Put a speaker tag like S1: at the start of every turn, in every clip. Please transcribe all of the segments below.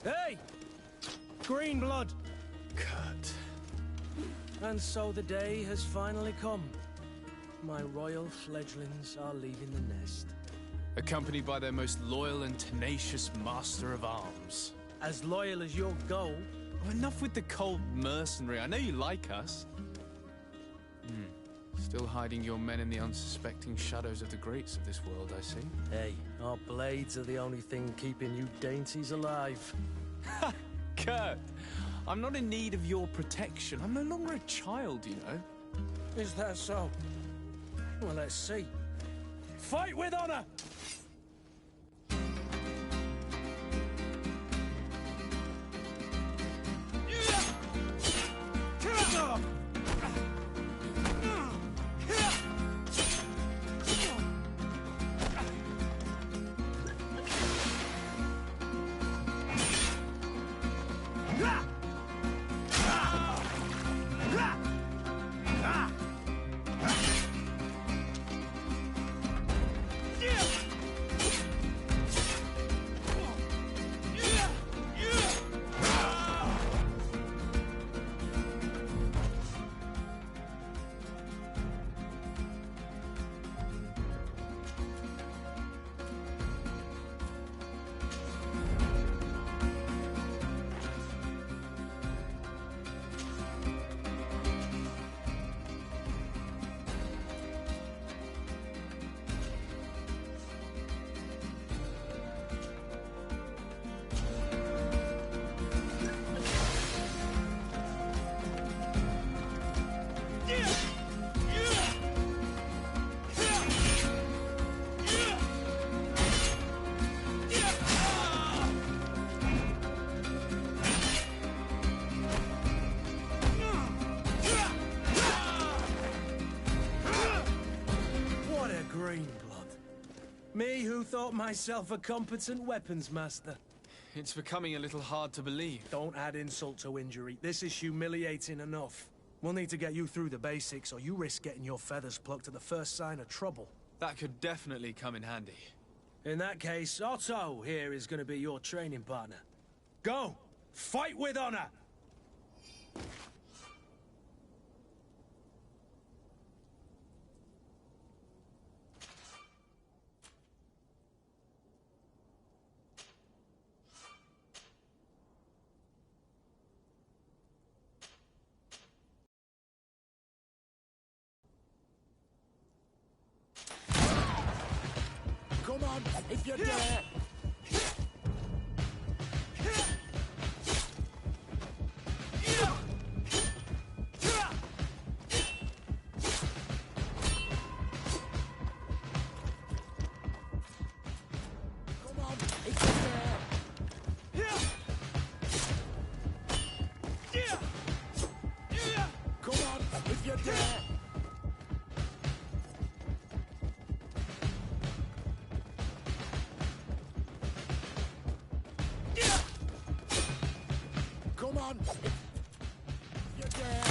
S1: Hey! Green blood!
S2: Kurt.
S1: And so the day has finally come. My royal fledglings are leaving the nest.
S2: Accompanied by their most loyal and tenacious master of arms.
S1: As loyal as your goal.
S2: Oh, enough with the cold mercenary. I know you like us. Still hiding your men in the unsuspecting shadows of the greats of this world, I see.
S1: Hey, our blades are the only thing keeping you dainties alive.
S2: Ha! Kurt! I'm not in need of your protection. I'm no longer a child, you know.
S1: Is that so? Well, let's see. Fight with honor! Me who thought myself a competent weapons master.
S2: It's becoming a little hard to believe.
S1: Don't add insult to injury. This is humiliating enough. We'll need to get you through the basics, or you risk getting your feathers plucked at the first sign of trouble.
S2: That could definitely come in handy.
S1: In that case, Otto here is going to be your training partner. Go! Fight with honor!
S3: Come on, if you're there. Come on, if you're there. Come on, if you're there. Come on! You're dead!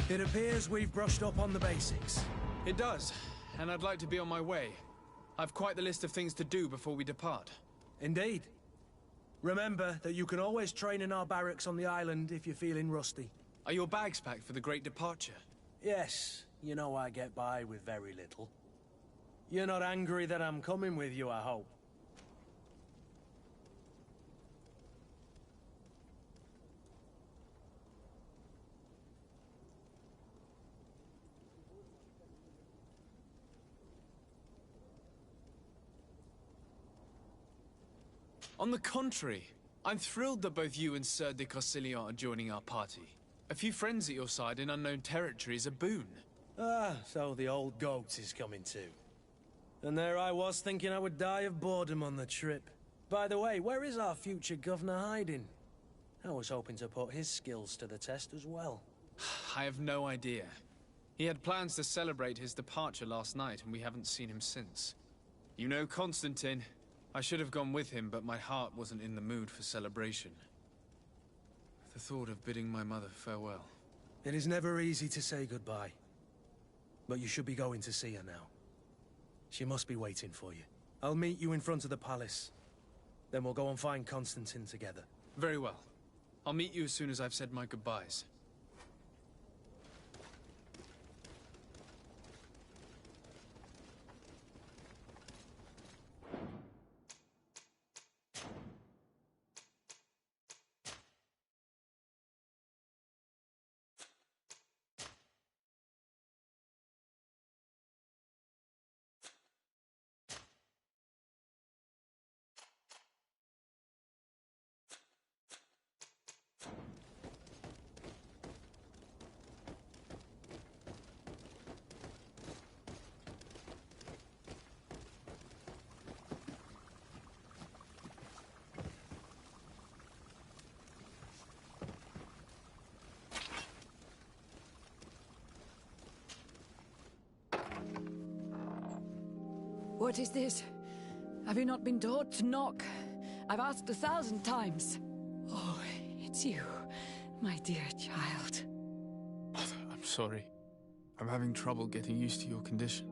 S1: It appears we've brushed up on the basics.
S2: It does, and I'd like to be on my way. I've quite the list of things to do before we depart.
S1: Indeed. Remember that you can always train in our barracks on the island if you're feeling rusty.
S2: Are your bags packed for the great departure?
S1: Yes, you know I get by with very little. You're not angry that I'm coming with you, I hope.
S2: On the contrary, I'm thrilled that both you and Sir de Cossilion are joining our party. A few friends at your side in unknown territory is a boon.
S1: Ah, so the old goat is coming too. And there I was thinking I would die of boredom on the trip. By the way, where is our future governor hiding? I was hoping to put his skills to the test as well.
S2: I have no idea. He had plans to celebrate his departure last night, and we haven't seen him since. You know Constantine. I should have gone with him, but my heart wasn't in the mood for celebration. The thought of bidding my mother farewell.
S1: It is never easy to say goodbye. But you should be going to see her now. She must be waiting for you. I'll meet you in front of the palace. Then we'll go and find Constantine together.
S2: Very well. I'll meet you as soon as I've said my goodbyes.
S4: What is this? Have you not been taught to knock? I've asked 1,000 times. Oh, it's you, my dear child.
S2: I'm sorry. I'm having trouble getting used to your condition.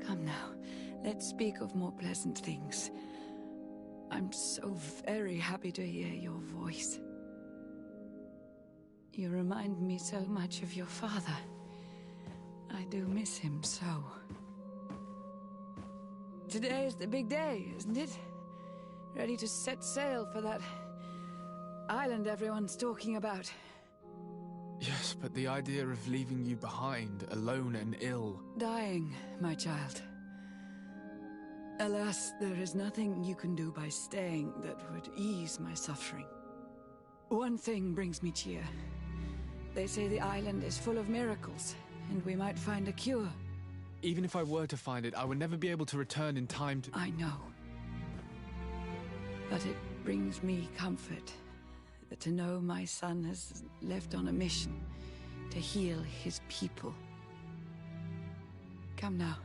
S4: Come now, let's speak of more pleasant things. I'm so very happy to hear your voice. You remind me so much of your father. I do miss him so. Today is the big day, isn't it? Ready to set sail for that island everyone's talking about.
S2: Yes, but the idea of leaving you behind, alone and ill...
S4: Dying, my child. Alas, there is nothing you can do by staying that would ease my suffering. One thing brings me cheer. They say the island is full of miracles, and we might find a cure.
S2: Even if I were to find it, I would never be able to return in time to...
S4: I know. But it brings me comfort to know my son has left on a mission to heal his people. Come now.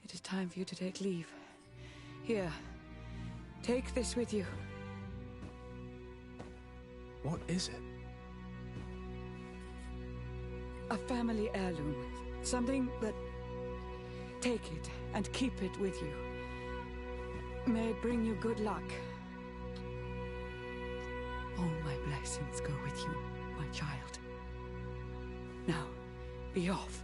S4: It is time for you to take leave. Here, take this with you.
S2: What is it?
S4: A family heirloom. Something that... Take it and keep it with you. May it bring you good luck. All my blessings go with you, my child. Now, be off.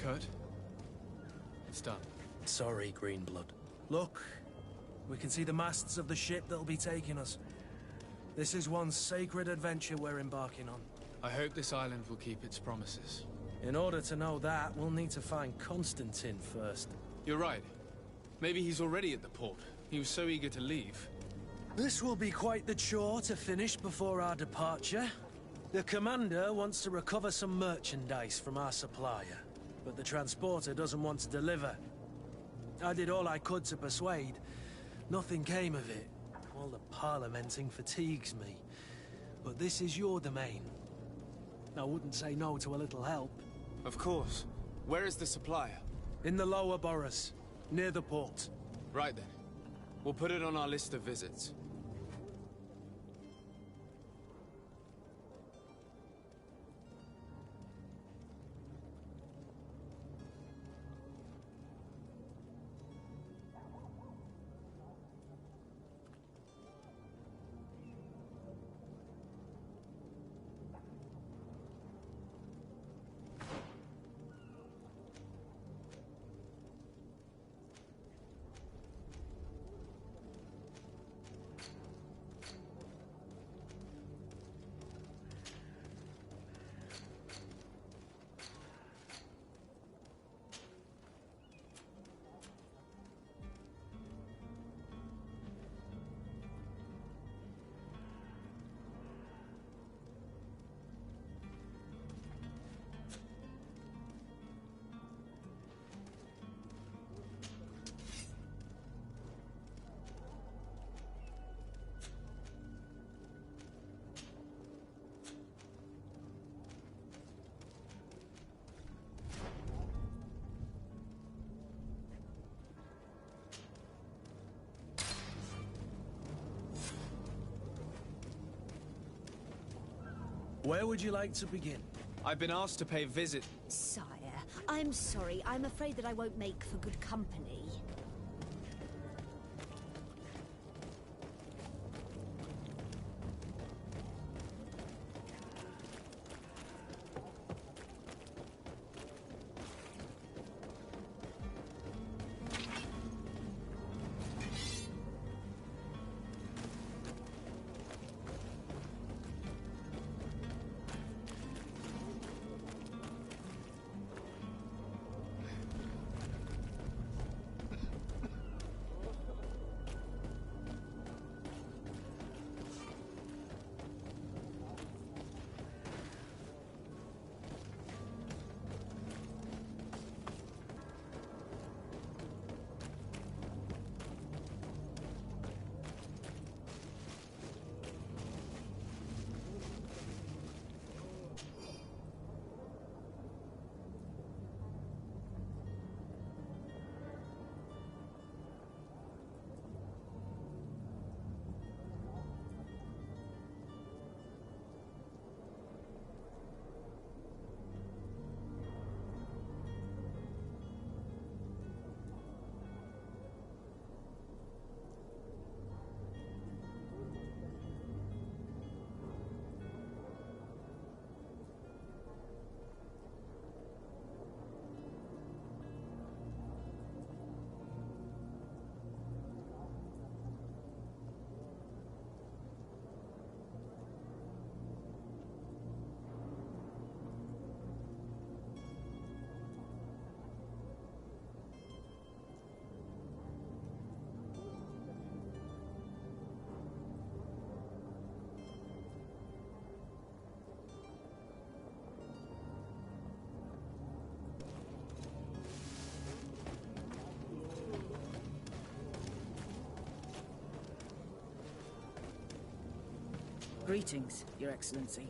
S2: Kurt? It's done.
S1: Sorry, Greenblood. Look, we can see the masts of the ship that'll be taking us. This is one sacred adventure we're embarking on.
S2: I hope this island will keep its promises.
S1: In order to know that, we'll need to find Constantine first.
S2: You're right. Maybe he's already at the port. He was so eager to leave.
S1: This will be quite the chore to finish before our departure. The commander wants to recover some merchandise from our supplier, but the transporter doesn't want to deliver. I did all I could to persuade. Nothing came of it. All the parliamenting fatigues me. But this is your domain. I wouldn't say no to a little help.
S2: Of course. Where is the supplier?
S1: In the lower boroughs, near the port.
S2: Right then. We'll put it on our list of visits.
S1: Where would you like to begin?
S2: I've been asked to pay a visit.
S5: Sire, I'm sorry. I'm afraid that I won't make for good company.
S6: Greetings, Your Excellency.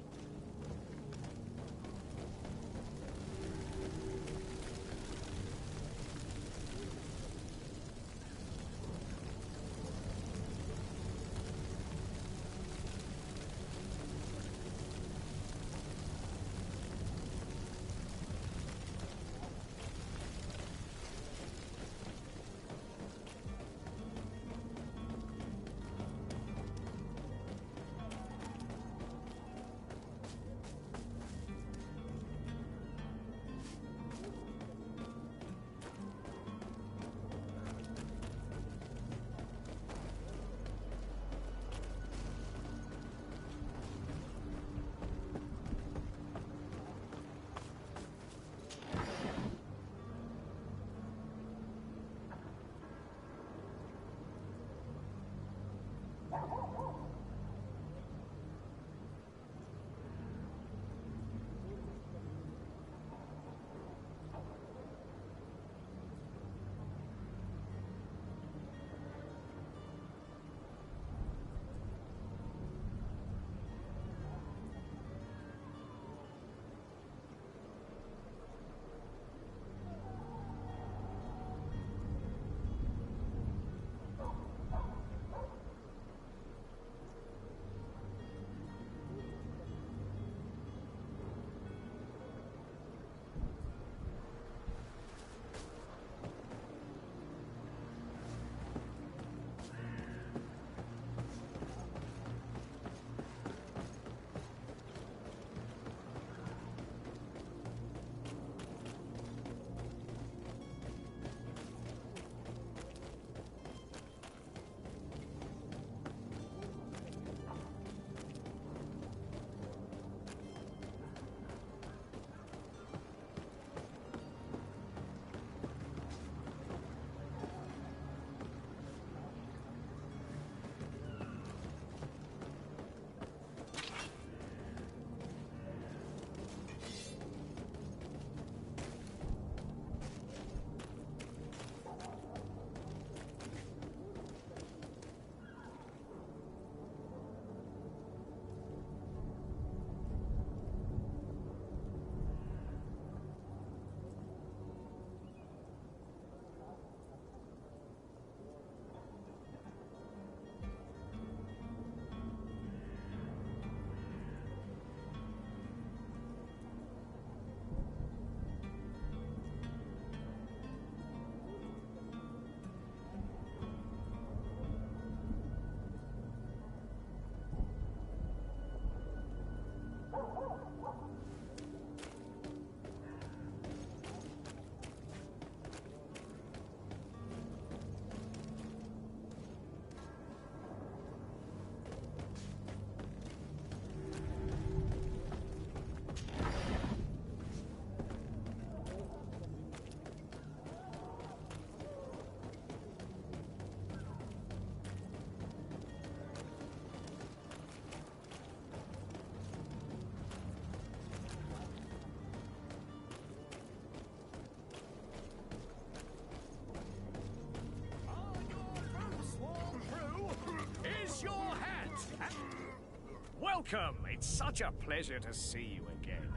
S6: Welcome! It's such a pleasure to see you again.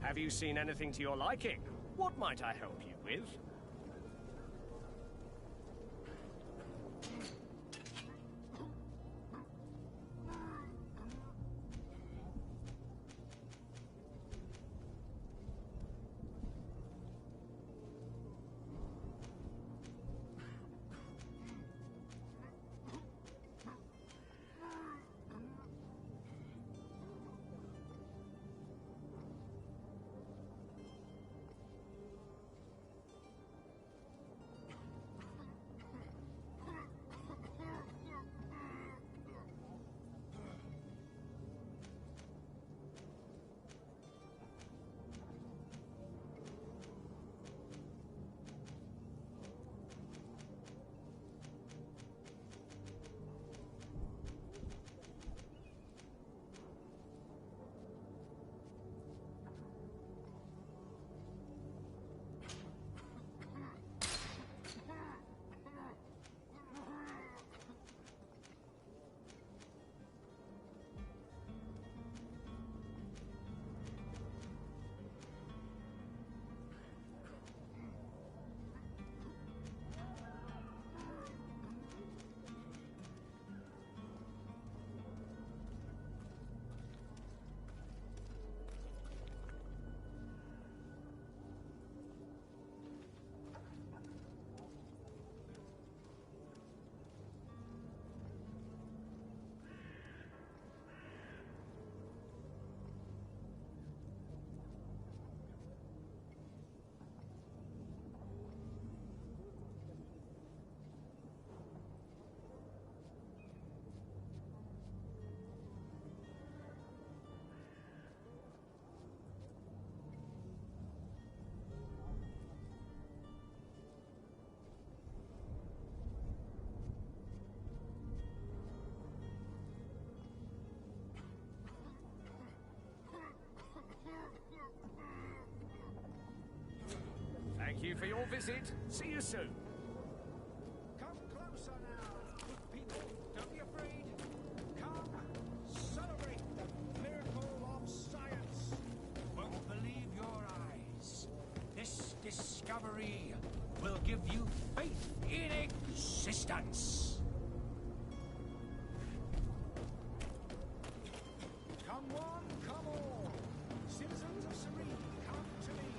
S6: Have you seen anything to your liking? What might I help you with? Thank you for your visit. See you soon.
S3: Come closer now, good people. Don't be afraid. Come, celebrate the miracle of science. Won't believe your eyes. This discovery will give you faith in existence. Come one, come all. Citizens of Serene, come to me.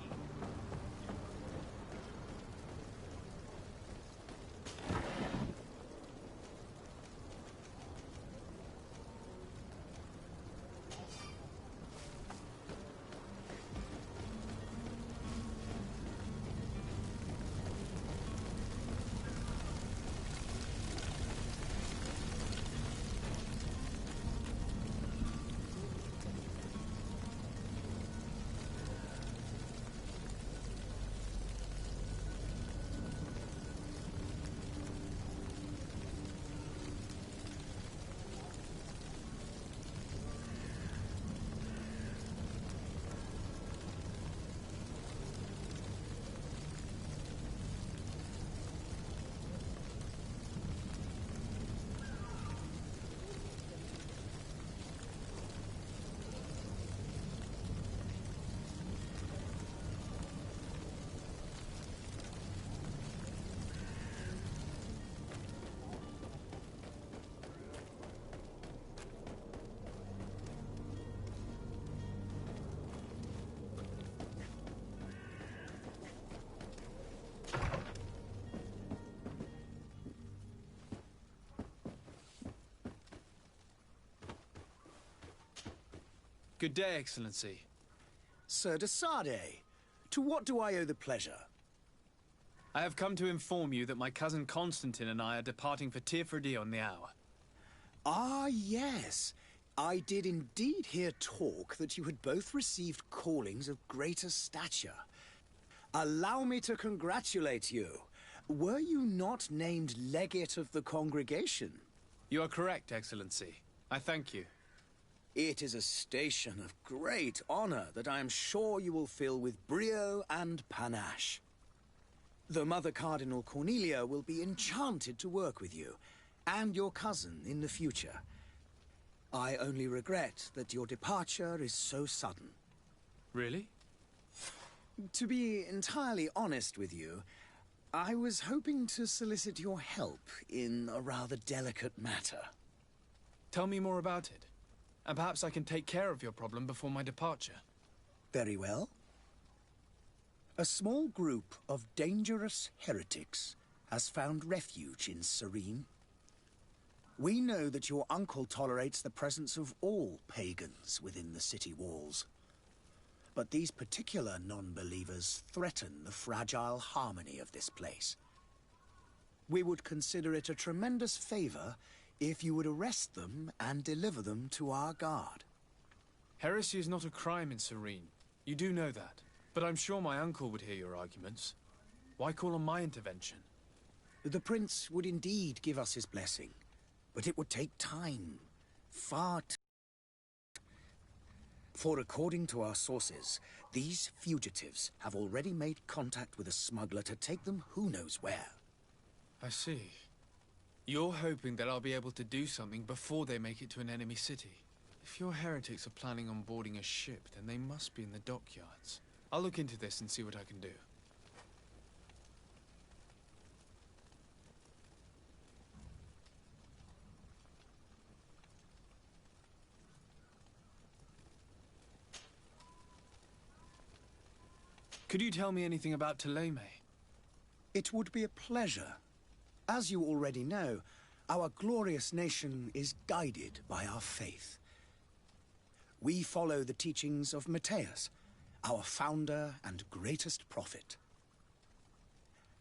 S2: Good day, Excellency.
S7: Sir de Sade, to what do I owe the pleasure?
S2: I have come to inform you that my cousin Constantine and I are departing for Tirfredi on the hour.
S7: Ah, yes. I did indeed hear talk that you had both received callings of greater stature. Allow me to congratulate you. Were you not named legate of the congregation?
S2: You are correct, Excellency. I thank you.
S7: It is a station of great honor that I am sure you will fill with brio and panache. The Mother Cardinal Cornelia will be enchanted to work with you, and your cousin in the future. I only regret that your departure is so sudden.
S2: Really?
S7: To be entirely honest with you, I was hoping to solicit your help in a rather delicate matter.
S2: Tell me more about it, and perhaps I can take care of your problem before my departure.
S7: Very well. A small group of dangerous heretics has found refuge in Serene. We know that your uncle tolerates the presence of all pagans within the city walls. But these particular non-believers threaten the fragile harmony of this place. We would consider it a tremendous favor if you would arrest them and deliver them to our guard.
S2: Heresy is not a crime in Serene. You do know that. But I'm sure my uncle would hear your arguments. Why call on my intervention?
S7: The prince would indeed give us his blessing, but it would take time. Far too. For according to our sources, these fugitives have already made contact with a smuggler to take them who knows where.
S2: I see. You're hoping that I'll be able to do something before they make it to an enemy city. If your heretics are planning on boarding a ship, then they must be in the dockyards. I'll look into this and see what I can do. Could you tell me anything about Thélème?
S7: It would be a pleasure. As you already know, our glorious nation is guided by our faith. We follow the teachings of Matthias, our founder and greatest prophet,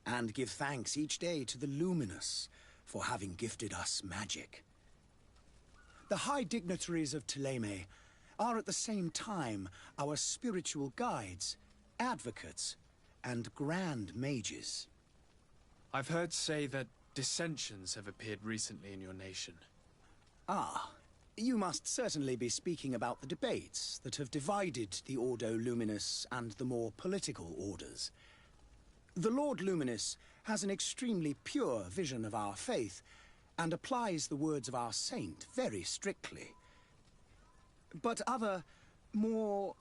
S7: and give thanks each day to the Luminous for having gifted us magic. The high dignitaries of Thélème are at the same time our spiritual guides, advocates, and grand mages.
S2: I've heard say that dissensions have appeared recently in your nation.
S7: Ah, you must certainly be speaking about the debates that have divided the Ordo Luminous and the more political orders. The Lord Luminous has an extremely pure vision of our faith and applies the words of our saint very strictly. But other, more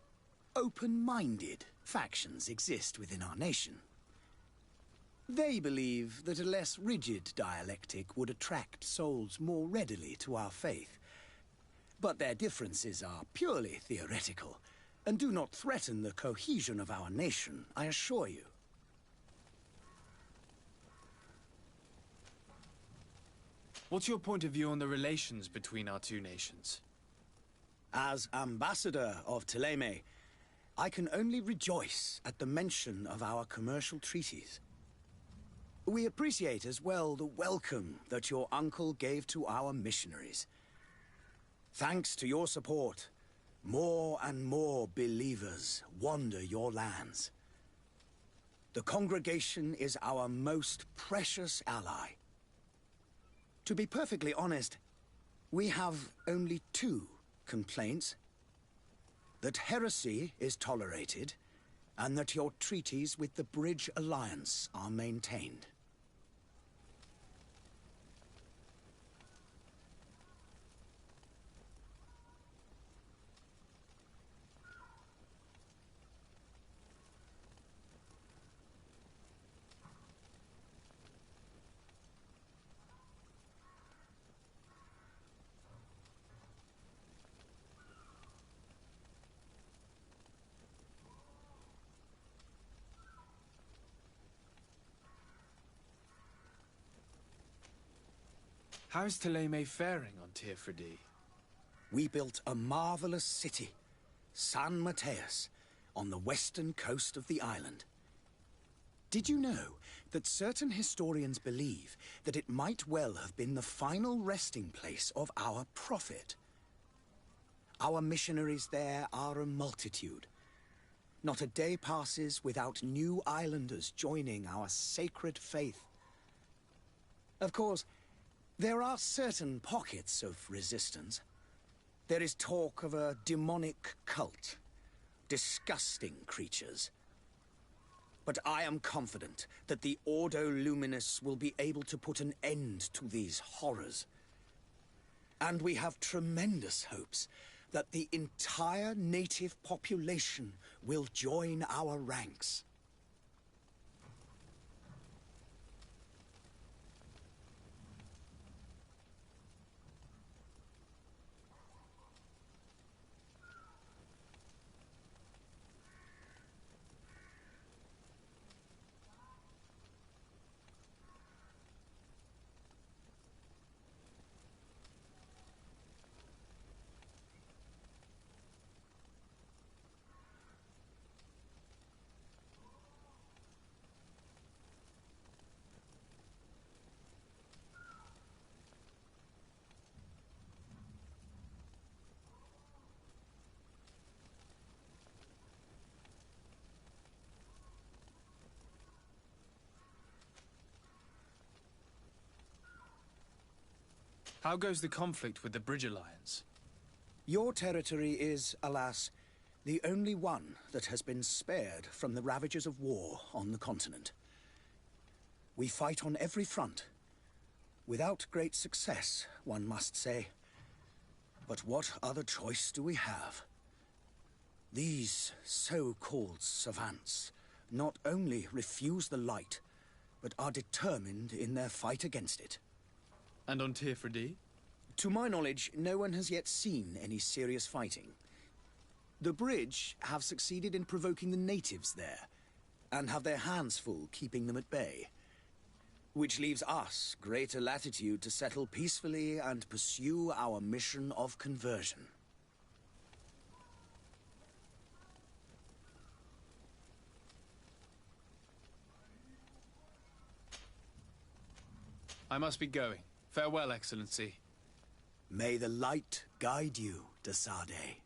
S7: open-minded factions exist within our nation. They believe that a less rigid dialectic would attract souls more readily to our faith. But their differences are purely theoretical and do not threaten the cohesion of our nation, I assure you.
S2: What's your point of view on the relations between our two nations?
S7: As ambassador of Thélème, I can only rejoice at the mention of our commercial treaties. We appreciate as well the welcome that your uncle gave to our missionaries. Thanks to your support, more and more believers wander your lands. The congregation is our most precious ally. To be perfectly honest, we have only two complaints: that heresy is tolerated, and that your treaties with the Bridge Alliance are maintained.
S2: How is Thélème faring on Tirfredi?
S7: We built a marvelous city, San Matthias, on the western coast of the island. Did you know that certain historians believe that it might well have been the final resting place of our prophet? Our missionaries there are a multitude. Not a day passes without new islanders joining our sacred faith. Of course, there are certain pockets of resistance. There is talk of a demonic cult, disgusting creatures. But I am confident that the Ordo Luminous will be able to put an end to these horrors. And we have tremendous hopes that the entire native population will join our ranks.
S2: How goes the conflict with the Bridge Alliance?
S7: Your territory is, alas, the only one that has been spared from the ravages of war on the continent. We fight on every front, without great success, one must say. But what other choice do we have? These so-called savants not only refuse the light, but are determined in their fight against it.
S2: And on Tirfredi?
S7: To my knowledge, no one has yet seen any serious fighting. The Bridge have succeeded in provoking the natives there, and have their hands full keeping them at bay. Which leaves us greater latitude to settle peacefully and pursue our mission of conversion.
S2: I must be going. Farewell, Excellency.
S7: May the light guide you, de Sade.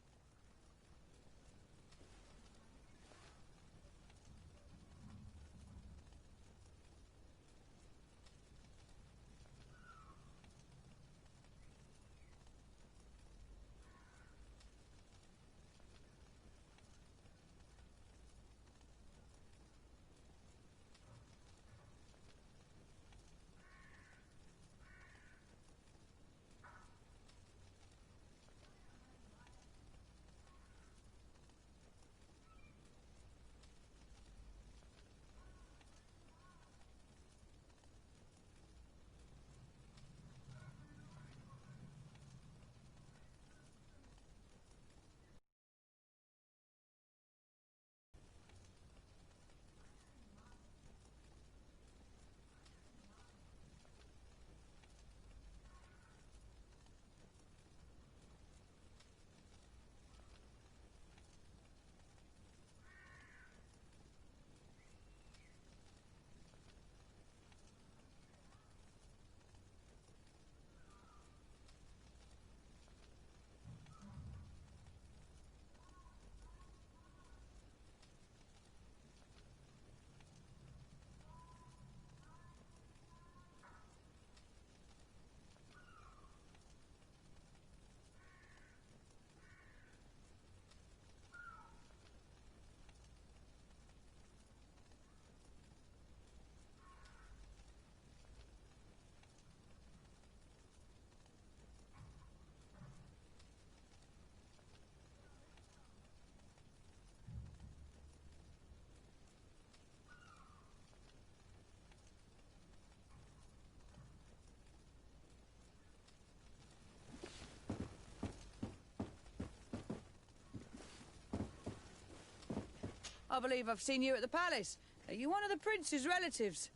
S4: I believe I've seen you at the palace. Are you one of the prince's relatives?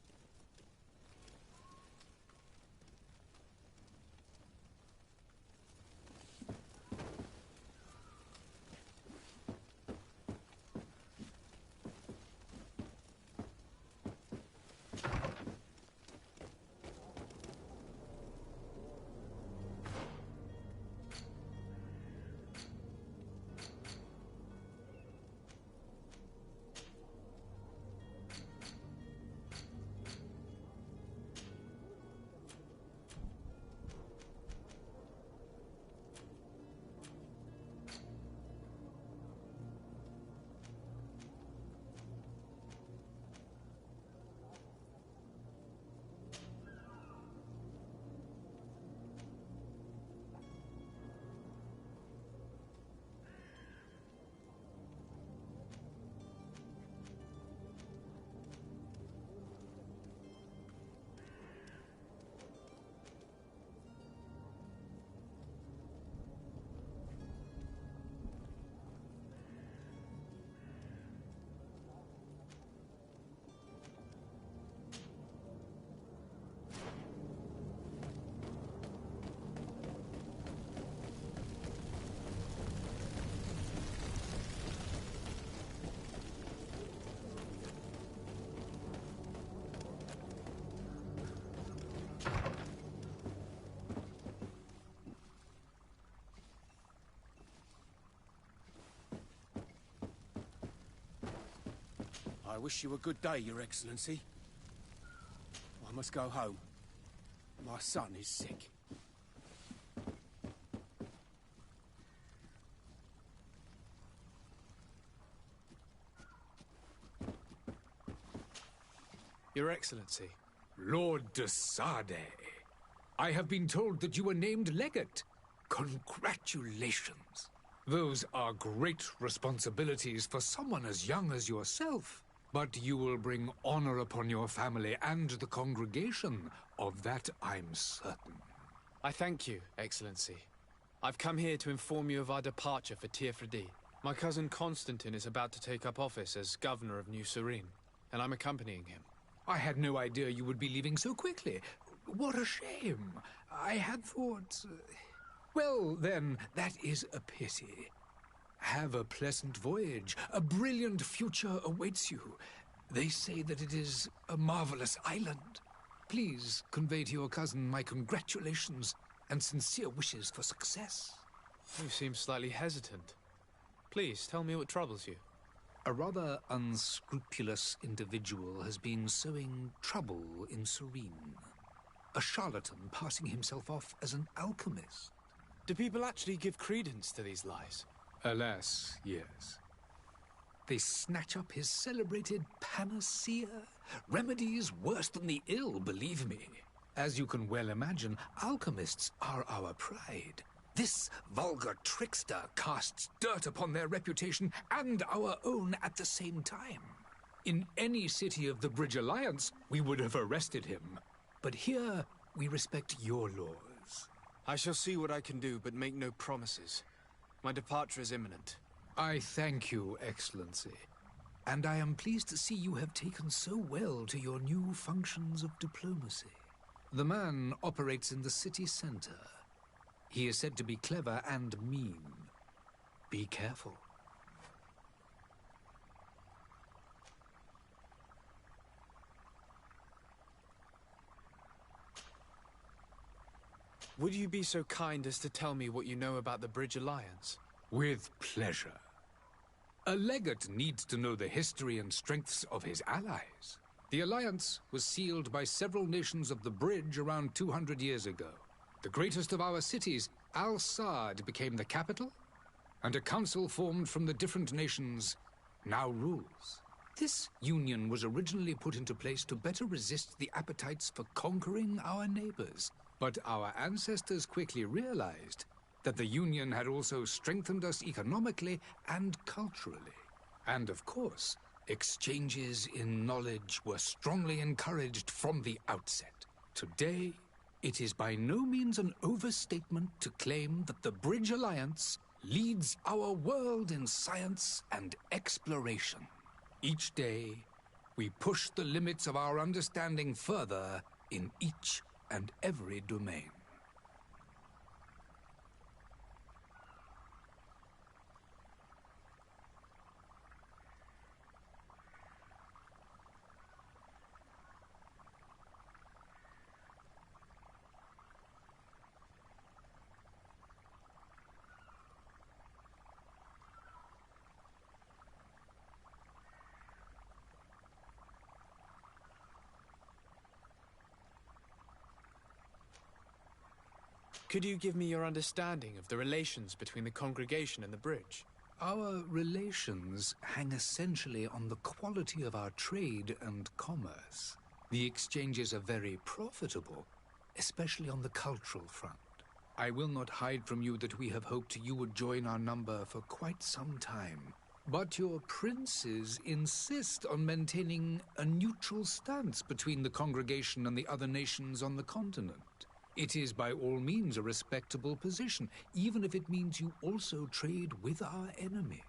S3: I wish you a good day, Your Excellency. I must go home. My son is sick.
S2: Your Excellency.
S8: Lord de Sade, I have been told that you were named legate. Congratulations. Those are great responsibilities for someone as young as yourself. But you will bring honor upon your family and the congregation. Of that I'm certain.
S2: I thank you, Excellency. I've come here to inform you of our departure for Tirfredi. My cousin Constantine is about to take up office as governor of New Serene, and I'm accompanying him.
S8: I had no idea you would be leaving so quickly. What a shame. I had thought... Well, then, that is a pity. Have a pleasant voyage. A brilliant future awaits you. They say that it is a marvelous island. Please convey to your cousin my congratulations and sincere wishes for success.
S2: You seem slightly hesitant. Please, tell me what troubles you.
S8: A rather unscrupulous individual has been sowing trouble in Serene. A charlatan passing himself off as an alchemist.
S2: Do people actually give credence to these lies?
S8: Alas, yes. They snatch up his celebrated panacea. Remedies worse than the ill, believe me. As you can well imagine, alchemists are our pride. This vulgar trickster casts dirt upon their reputation and our own at the same time. In any city of the Bridge Alliance, we would have arrested him. But here, we respect your laws.
S2: I shall see what I can do, but make no promises. My departure is imminent.
S8: I thank you, Excellency. And I am pleased to see you have taken so well to your new functions of diplomacy. The man operates in the city center. He is said to be clever and mean. Be careful.
S2: Would you be so kind as to tell me what you know about the Bridge Alliance?
S8: With pleasure. A legate needs to know the history and strengths of his allies. The alliance was sealed by several nations of the Bridge around 200 years ago. The greatest of our cities, Al-Sad, became the capital, and a council formed from the different nations now rules. This union was originally put into place to better resist the appetites for conquering our neighbors. But our ancestors quickly realized that the Union had also strengthened us economically and culturally. And of course, exchanges in knowledge were strongly encouraged from the outset. Today, it is by no means an overstatement to claim that the Bridge Alliance leads our world in science and exploration. Each day, we push the limits of our understanding further in each and every domain.
S2: Could you give me your understanding of the relations between the congregation and the bridge?
S8: Our relations hang essentially on the quality of our trade and commerce. The exchanges are very profitable, especially on the cultural front. I will not hide from you that we have hoped you would join our number for quite some time. But your princes insist on maintaining a neutral stance between the congregation and the other nations on the continent. It is by all means a respectable position, even if it means you also trade with our enemies.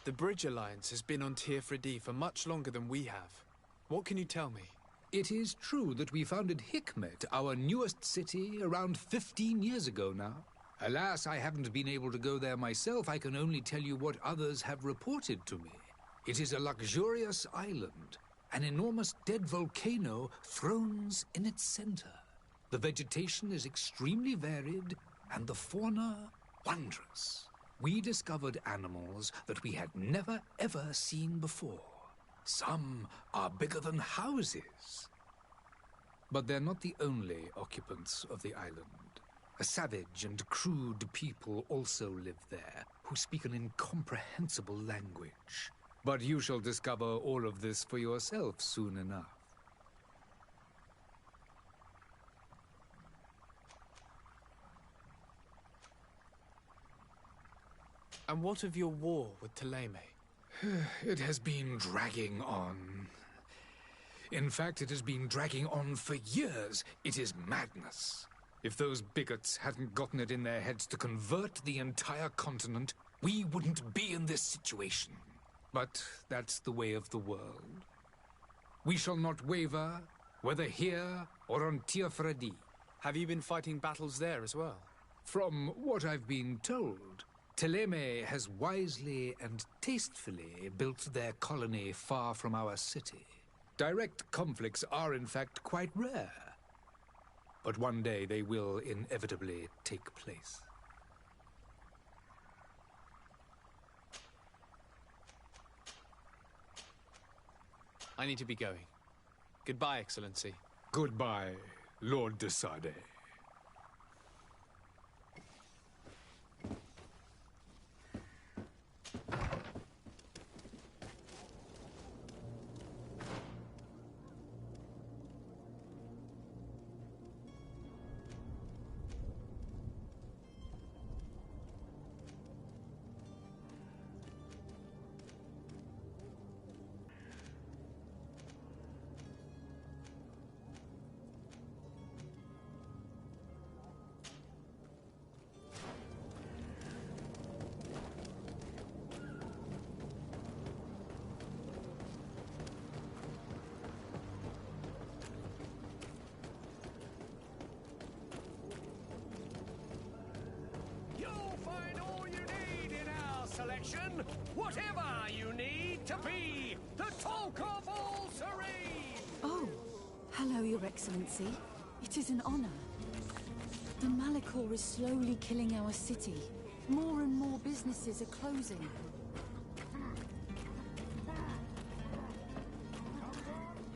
S2: The Bridge Alliance has been on Tirfredi for much longer than we have. What can you tell me?
S8: It is true that we founded Hikmet, our newest city, around 15 years ago now. Alas, I haven't been able to go there myself. I can only tell you what others have reported to me. It is a luxurious island. An enormous dead volcano thrones in its center. The vegetation is extremely varied, and the fauna wondrous. We discovered animals that we had never ever seen before. Some are bigger than houses. But they're not the only occupants of the island. A savage and crude people also live there, who speak an incomprehensible language. But you shall discover all of this for yourself soon enough.
S2: And what of your war with Thélème?
S8: It has been dragging on. In fact, it has been dragging on for years. It is madness. If those bigots hadn't gotten it in their heads to convert the entire continent, we wouldn't be in this situation. But that's the way of the world. We shall not waver, whether here or on Tiafredi.
S2: Have you been fighting battles there as well?
S8: From what I've been told, Thélème has wisely and tastefully built their colony far from our city. Direct conflicts are, in fact, quite rare. But one day they will inevitably take place.
S2: I need to be going. Goodbye, Excellency.
S8: Goodbye, Lord de Sade.
S6: Whatever you need to be the talk of all Serene!
S9: Oh, hello, Your Excellency. It is an honor. The Malachor is slowly killing our city. More and more businesses are closing.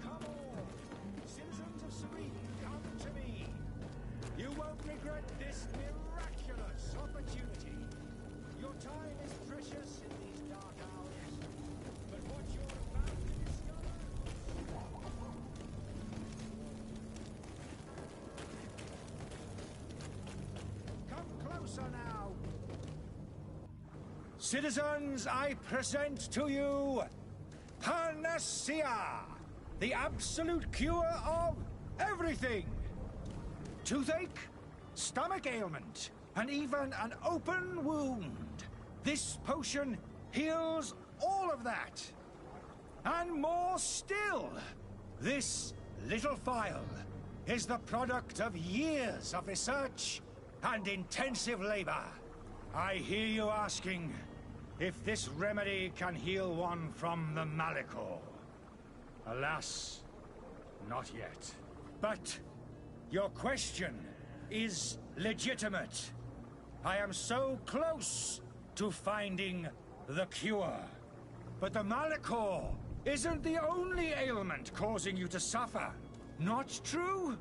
S3: Come on! Citizens of Serene, come to me! You won't regret this miraculous opportunity. Your time is precious in these dark hours, but what you're about to discover... Come closer now! Citizens, I present to you Panacea, the absolute cure of everything. Toothache, stomach ailment, and even an open wound. This potion heals all of that. And more still. This little phial is the product of years of research and intensive labor. I hear you asking if this remedy can heal one from the Malachor. Alas, not yet. But your question is legitimate. I am so close to finding the cure. But the Malachor isn't the only ailment causing you to suffer. Not true?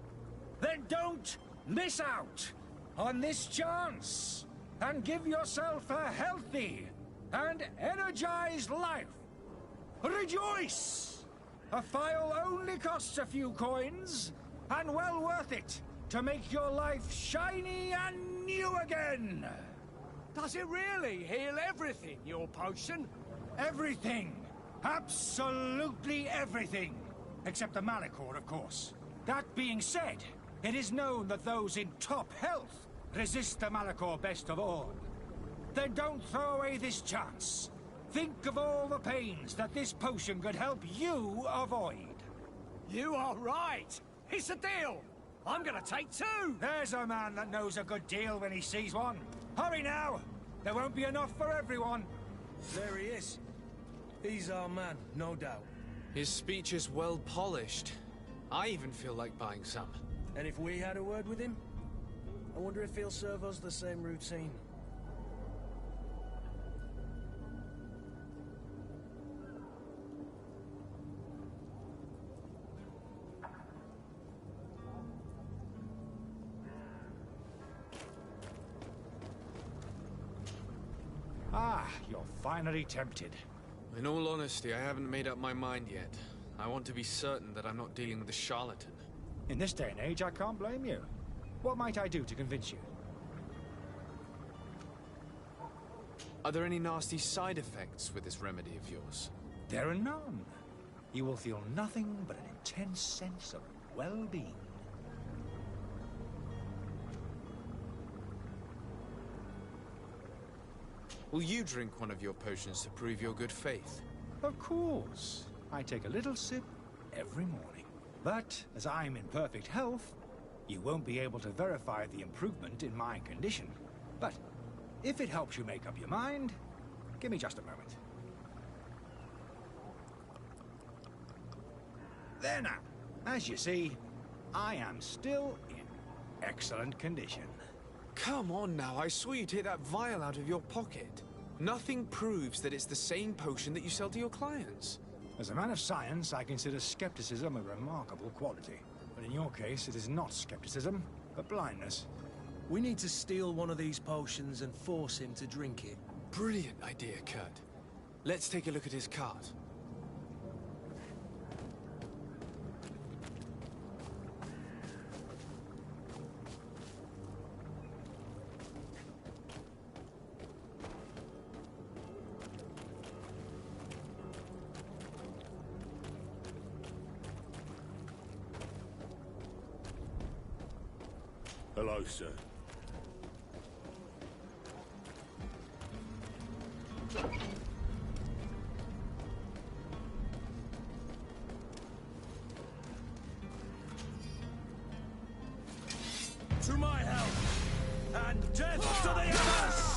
S3: Then don't miss out on this chance and give yourself a healthy and energized life. Rejoice! A phial only costs a few coins, and well worth it to make your life shiny and new again.
S6: Does it really heal everything, your potion?
S3: Everything. Absolutely everything. Except the Malachor, of course. That being said, it is known that those in top health resist the Malachor best of all. Then don't throw away this chance. Think of all the pains that this potion could help you avoid.
S6: You are right. It's a deal. I'm gonna take 2.
S3: There's a man that knows a good deal when he sees one. Hurry now! There won't be enough for everyone.
S1: There he is. He's our man, no doubt.
S2: His speech is well polished. I even feel like buying some.
S1: And if we had a word with him, I wonder if he'll serve us the same routine.
S3: Ah, you're finally tempted.
S2: In all honesty, I haven't made up my mind yet. I want to be certain that I'm not dealing with a charlatan.
S3: In this day and age, I can't blame you. What might I do to convince you?
S2: Are there any nasty side effects with this remedy of yours?
S3: There are none. You will feel nothing but an intense sense of well-being.
S2: Will you drink one of your potions to prove your good faith?
S3: Of course. I take a little sip every morning. But, as I'm in perfect health, you won't be able to verify the improvement in my condition. But, if it helps you make up your mind, give me just a moment. There now. As you see, I am still in excellent condition.
S2: Come on now, I saw you take that vial out of your pocket. Nothing proves that it's the same potion that you sell to your clients.
S3: As a man of science, I consider skepticism a remarkable quality. But in your case, it is not skepticism, but blindness.
S1: We need to steal one of these potions and force him to drink it.
S2: Brilliant idea, Kurt. Let's take a look at his cart.
S10: Hello, sir.
S1: To my help! And death to the others!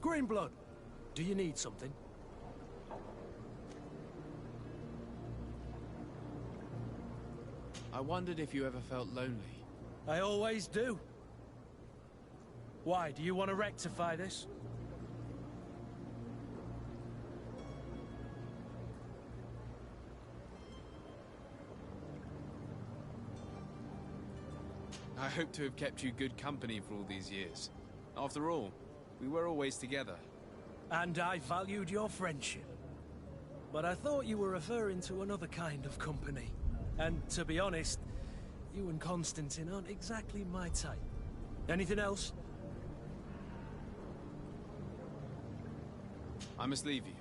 S1: Greenblood, do you need something?
S2: I wondered if you ever felt lonely.
S1: I always do. Why, do you want to rectify this?
S2: I hope to have kept you good company for all these years. After all, we were always together.
S1: And I valued your friendship. But I thought you were referring to another kind of company. And to be honest, you and Constantine aren't exactly my type. Anything else?
S2: I must leave you.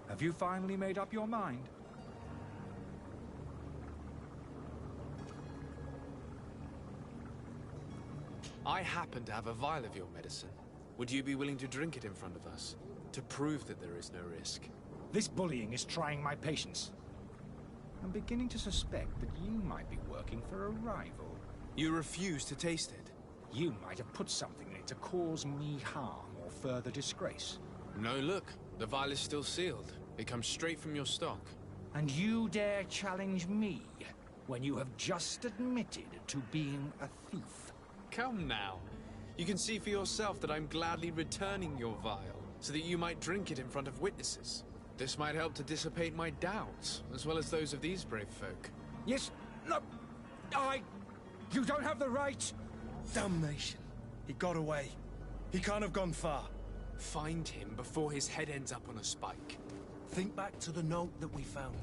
S3: Have you finally made up your mind?
S2: I happen to have a vial of your medicine. Would you be willing to drink it in front of us? To prove that there is no risk?
S3: This bullying is trying my patience. I'm beginning to suspect that you might be working for a rival.
S2: You refuse to taste it?
S3: You might have put something in it to cause me harm or further disgrace.
S2: No, look. The vial is still sealed. It comes straight from your stock.
S3: And you dare challenge me when you have just admitted to being a thief?
S2: Come now. You can see for yourself that I'm gladly returning your vial, so that you might drink it in front of witnesses. This might help to dissipate my doubts, as well as those of these brave folk.
S3: Yes, no, you don't have the right!
S1: Damnation. He got away. He can't have gone far.
S2: Find him before his head ends up on a spike.
S1: Think back to the note that we found.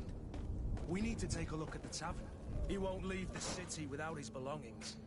S1: We need to take a look at the tavern. He won't leave the city without his belongings.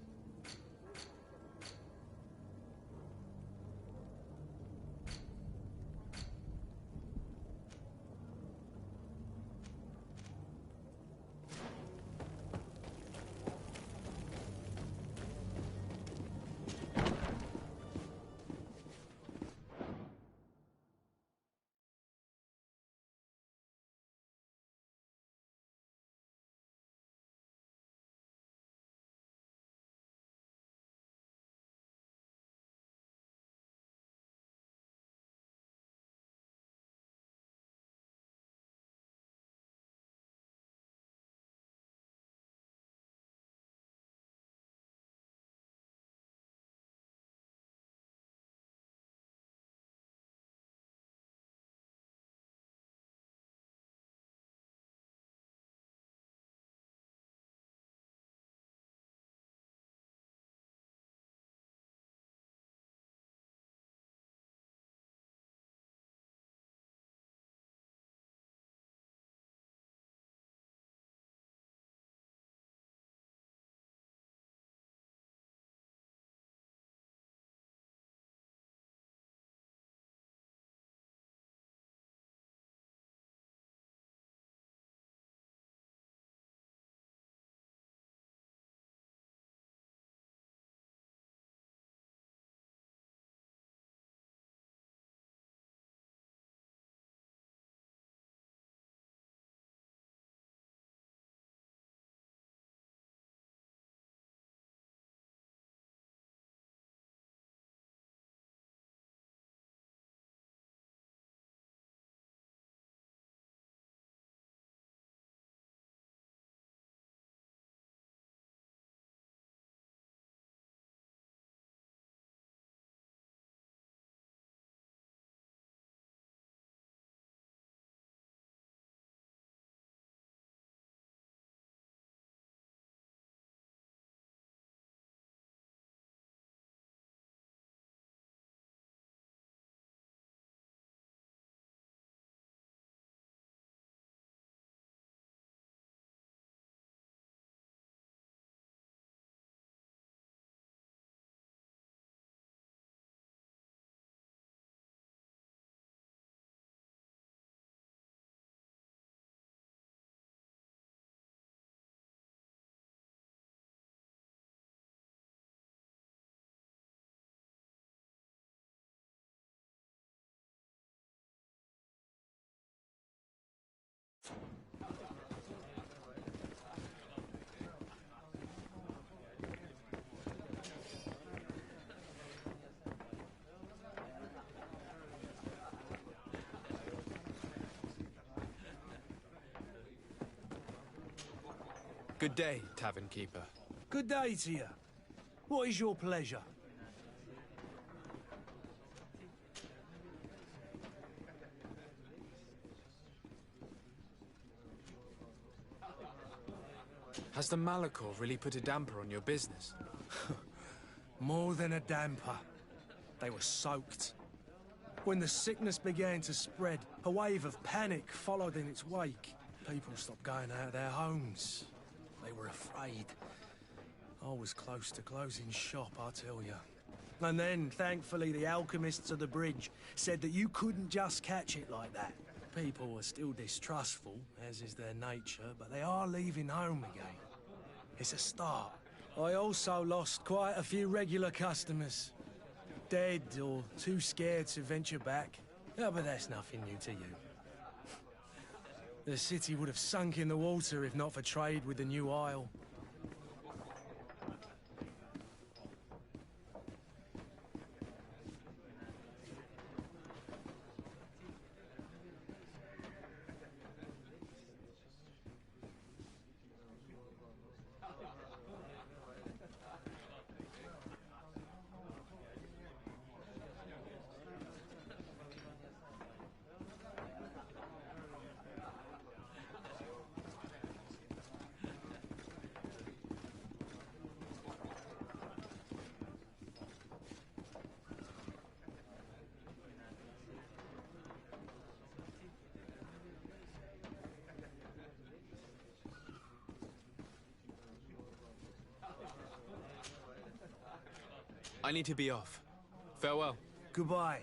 S2: Good day, tavern keeper.
S1: Good day to you. What is your pleasure?
S2: Has the Malachor really put a damper on your business?
S1: More than a damper. They were soaked. When the sickness began to spread, a wave of panic followed in its wake. People stopped going out of their homes. They were afraid. I was close to closing shop, I tell you. And then, thankfully, the alchemists of the bridge said that you couldn't just catch it like that. People were still distrustful, as is their nature, but they are leaving home again. It's a start. I also lost quite a few regular customers. Dead or too scared to venture back. Oh, but that's nothing new to you. The city would have sunk in the water if not for trade with the new isle.
S2: I need to be off. Farewell.
S1: Goodbye.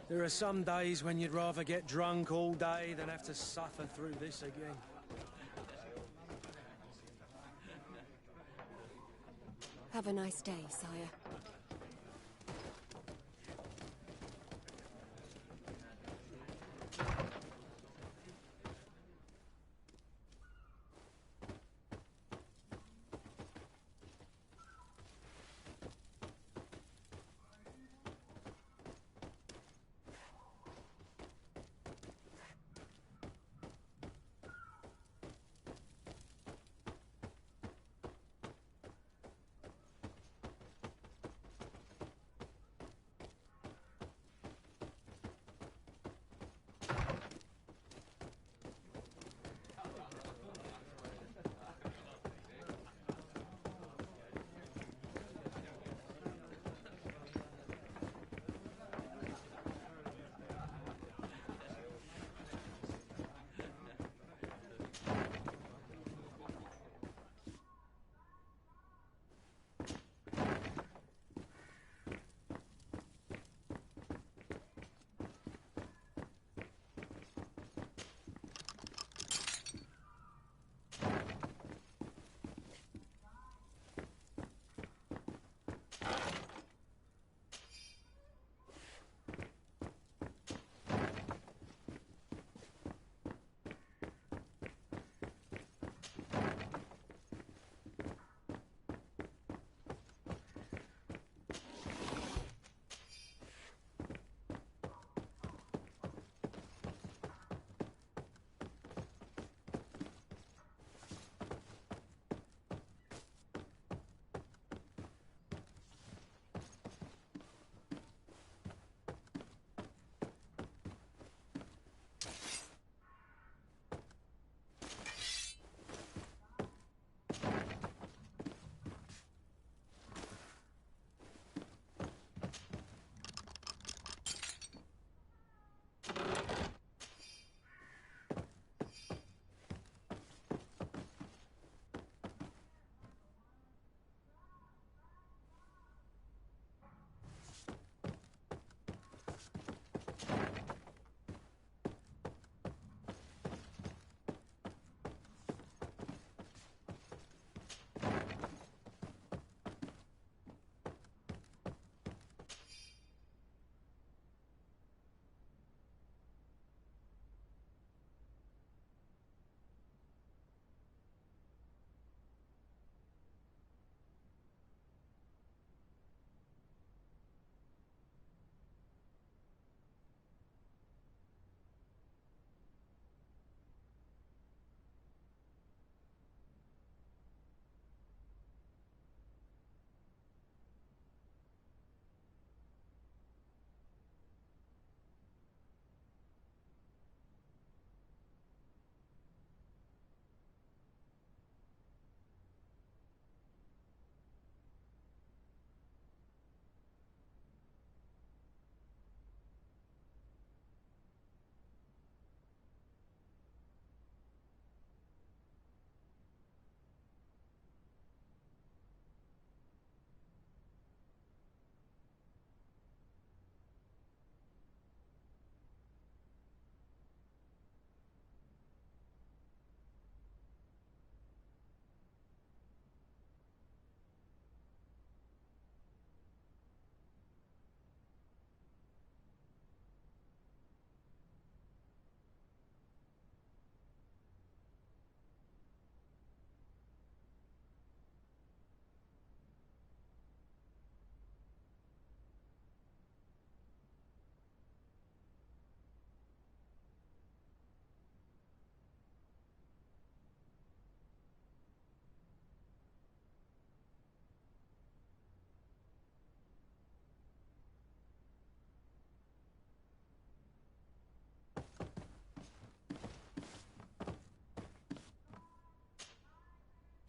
S1: There are some days when you'd rather get drunk all day than have to suffer through this again.
S10: Have a nice day, sire.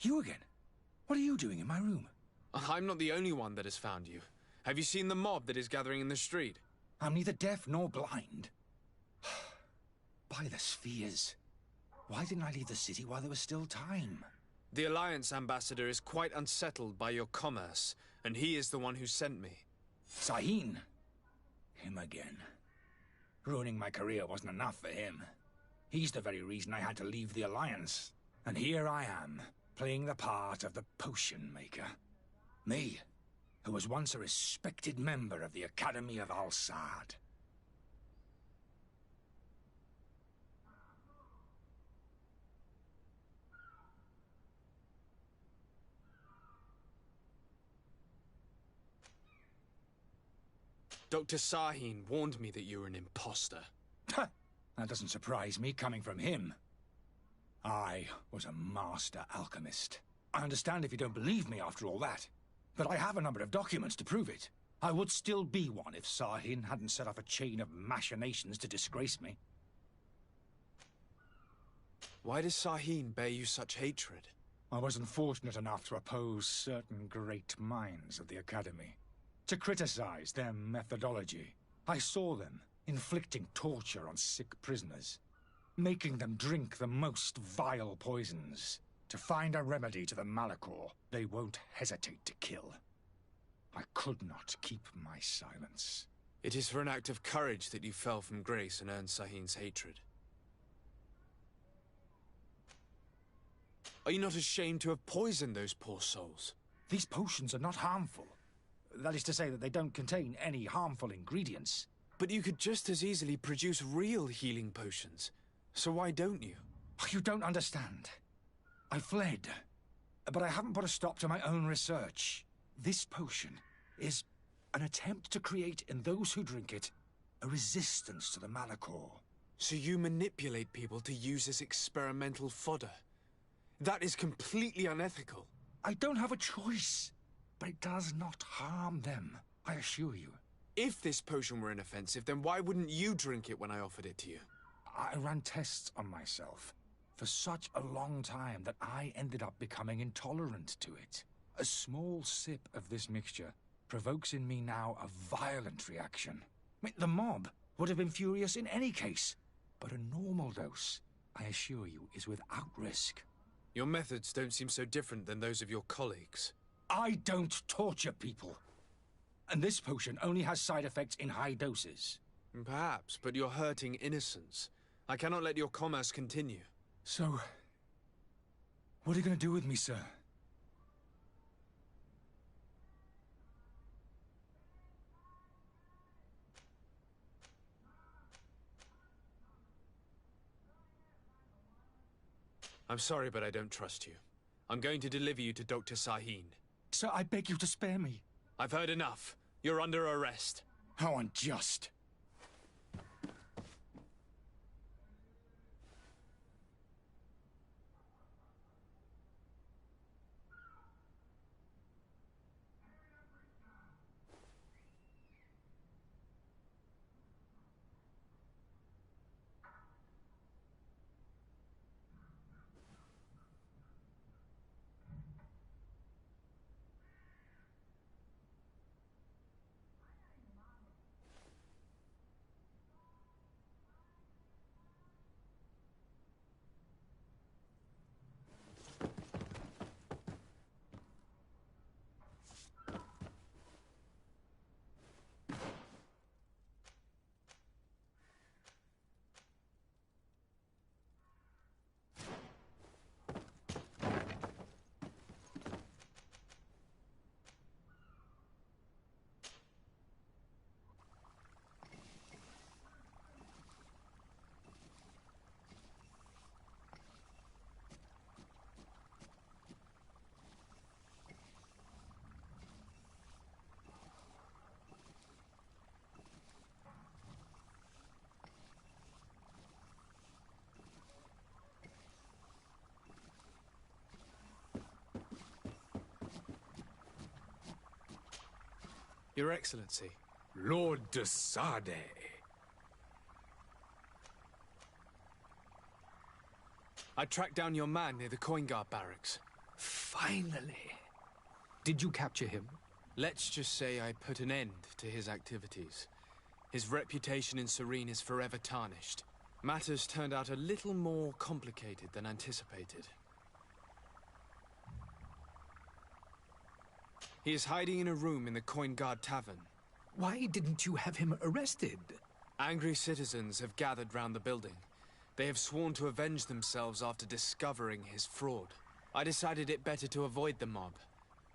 S3: You again? What are you doing in my room?
S2: I'm not the only one that has found you. Have you seen the mob that is gathering in the street?
S3: I'm neither deaf nor blind. By the spheres. Why didn't I leave the city while there was still time?
S2: The Alliance ambassador is quite unsettled by your commerce, and he is the one who sent me.
S3: Sahin. Him again. Ruining my career wasn't enough for him. He's the very reason I had to leave the Alliance. And here I am, playing the part of the potion maker. Me, who was once a respected member of the Academy of Al-Sad.
S2: Dr. Sahin warned me that you were an imposter.
S3: That doesn't surprise me, coming from him. I was a master alchemist. I understand if you don't believe me after all that, but I have a number of documents to prove it. I would still be one if Sahin hadn't set off a chain of machinations to disgrace me.
S2: Why does Sahin bear you such hatred?
S3: I wasn't fortunate enough to oppose certain great minds of the Academy. To criticize their methodology. I saw them inflicting torture on sick prisoners, making them drink the most vile poisons. To find a remedy to the Malachor, they won't hesitate to kill. I could not keep my silence.
S2: It is for an act of courage that you fell from grace and earned Sahin's hatred. Are you not ashamed to have poisoned those poor souls?
S3: These potions are not harmful. That is to say that they don't contain any harmful ingredients.
S2: But you could just as easily produce real healing potions. So why don't you?
S3: You don't understand. I fled, but I haven't put a stop to my own research. This potion is an attempt to create in those who drink it a resistance to the Malachor.
S2: So you manipulate people to use as experimental fodder? That is completely unethical.
S3: I don't have a choice, but it does not harm them, I assure you.
S2: If this potion were inoffensive, then why wouldn't you drink it when I offered it to you?
S3: I ran tests on myself for such a long time that I ended up becoming intolerant to it. A small sip of this mixture provokes in me now a violent reaction. I mean, the mob would have been furious in any case, but a normal dose, I assure you, is without risk.
S2: Your methods don't seem so different than those of your colleagues.
S3: I don't torture people. And this potion only has side effects in high doses.
S2: Perhaps, but you're hurting innocents. I cannot let your commerce continue.
S3: So, what are you going to do with me, sir?
S2: I'm sorry, but I don't trust you. I'm going to deliver you to Dr. Sahin.
S3: Sir, I beg you to spare me.
S2: I've heard enough. You're under arrest.
S3: How unjust.
S2: Your Excellency.
S8: Lord de Sade.
S2: I tracked down your man near the Coin Guard barracks.
S8: Finally. Did you capture him?
S2: Let's just say I put an end to his activities. His reputation in Serene is forever tarnished. Matters turned out a little more complicated than anticipated. He is hiding in a room in the Coin Guard Tavern.
S8: Why didn't you have him arrested?
S2: Angry citizens have gathered round the building. They have sworn to avenge themselves after discovering his fraud. I decided it better to avoid the mob.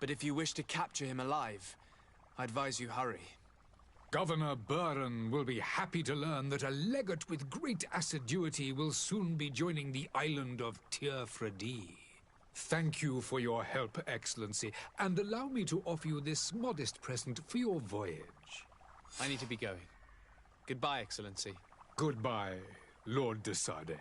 S2: But if you wish to capture him alive, I advise you hurry.
S8: Governor Buren will be happy to learn that a legate with great assiduity will soon be joining the island of Tir-Fredi. Thank you for your help, Excellency, and allow me to offer you this modest present for your voyage.
S2: I need to be going. Goodbye, Excellency.
S8: Goodbye, Lord de Sade.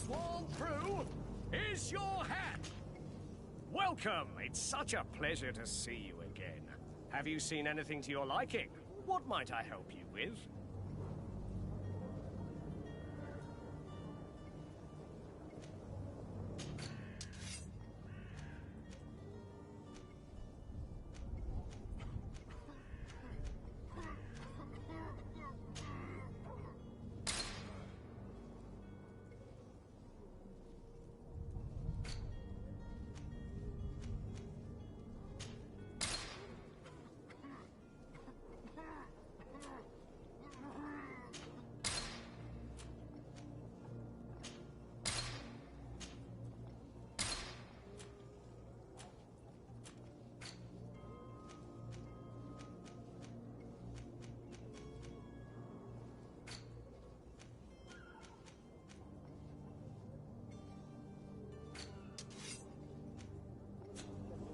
S6: Sworn through is your hat. Welcome. It's such a pleasure to see you again. Have you seen anything to your liking? What might I help you with?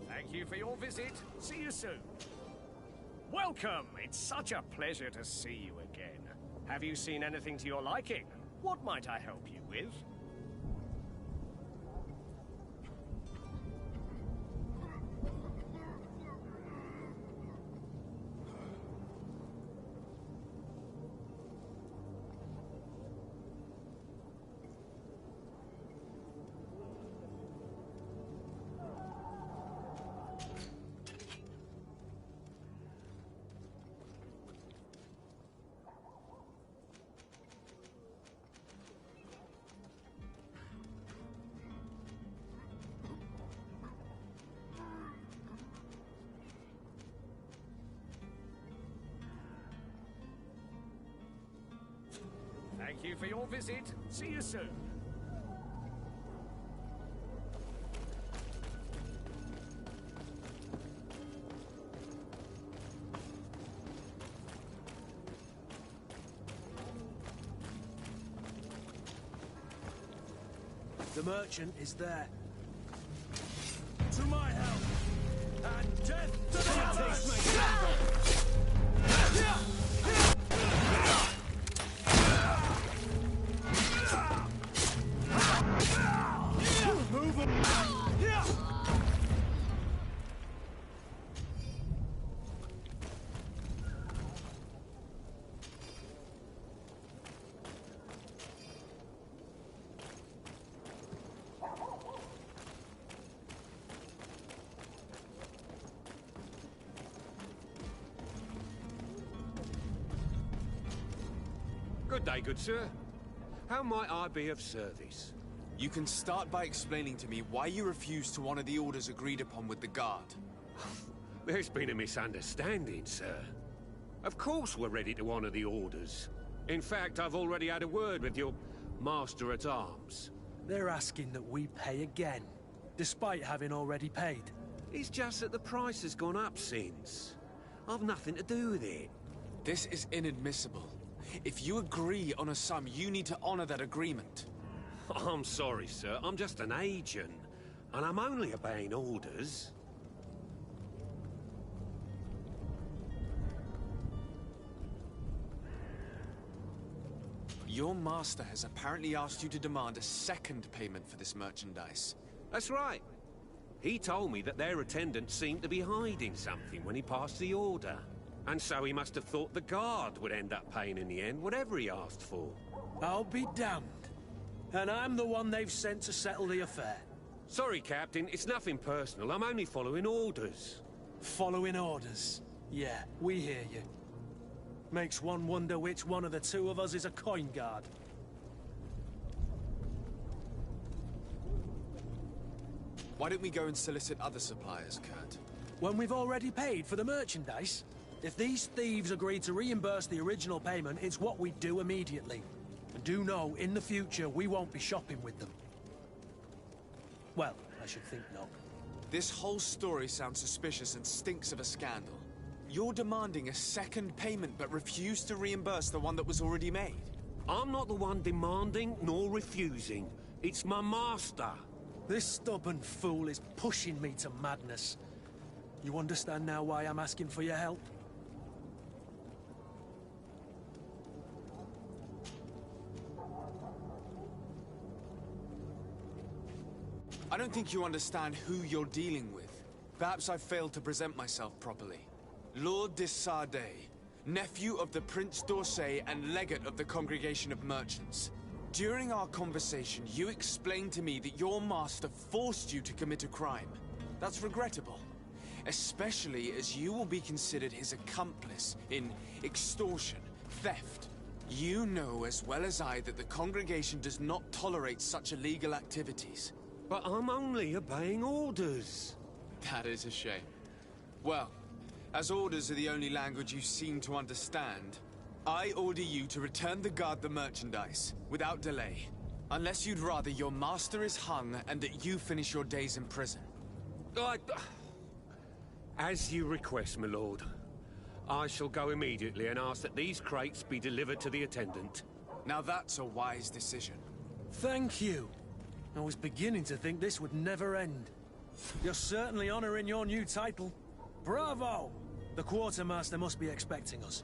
S6: Thank you for your visit. See you soon. Welcome. It's such a pleasure to see you again. Have you seen anything to your liking? What might I help you with? Thank you for your visit. See you soon.
S1: The merchant is there. To my help! And death to the others! Move on!
S11: Good day, good sir. How might I be of service?
S2: You can start by explaining to me why you refused to honor the orders agreed upon with the guard.
S11: There's been a misunderstanding, sir. Of course we're ready to honor the orders. In fact, I've already had a word with your master-at-arms.
S1: They're asking that we pay again, despite having already paid.
S11: It's just that the price has gone up since. I've nothing to do with it.
S2: This is inadmissible. If you agree on a sum, you need to honor that agreement.
S11: I'm sorry, sir. I'm just an agent. And I'm only obeying orders.
S2: Your master has apparently asked you to demand a second payment for this merchandise.
S11: That's right. He told me that their attendant seemed to be hiding something when he passed the order. And so he must have thought the guard would end up paying in the end, whatever he asked for.
S1: I'll be damned. And I'm the one they've sent to settle the affair.
S11: Sorry, Captain, it's nothing personal. I'm only following orders.
S1: Following orders? Yeah, we hear you. Makes one wonder which one of the two of us is a coin guard.
S2: Why don't we go and solicit other suppliers, Kurt?
S1: When we've already paid for the merchandise? If these thieves agree to reimburse the original payment, it's what we do immediately. And do know, in the future, we won't be shopping with them. Well, I should think not.
S2: This whole story sounds suspicious and stinks of a scandal. You're demanding a second payment but refuse to reimburse the one that was already made.
S11: I'm not the one demanding nor refusing. It's my master.
S1: This stubborn fool is pushing me to madness. You understand now why I'm asking for your help?
S2: I don't think you understand who you're dealing with. Perhaps I failed to present myself properly. Lord de Sardet, nephew of the Prince d'Orsay and legate of the Congregation of Merchants. During our conversation, you explained to me that your master forced you to commit a crime. That's regrettable, especially as you will be considered his accomplice in extortion, theft. You know as well as I that the Congregation does not tolerate such illegal activities.
S11: But I'm only obeying orders.
S2: That is a shame. Well, as orders are the only language you seem to understand, I order you to return the guard the merchandise, without delay. Unless you'd rather your master is hung and that you finish your days in prison.
S11: As you request, my lord. I shall go immediately and ask that these crates be delivered to the attendant.
S2: Now that's a wise decision.
S1: Thank you. I was beginning to think this would never end. You're certainly honoring your new title. Bravo! The quartermaster must be expecting us.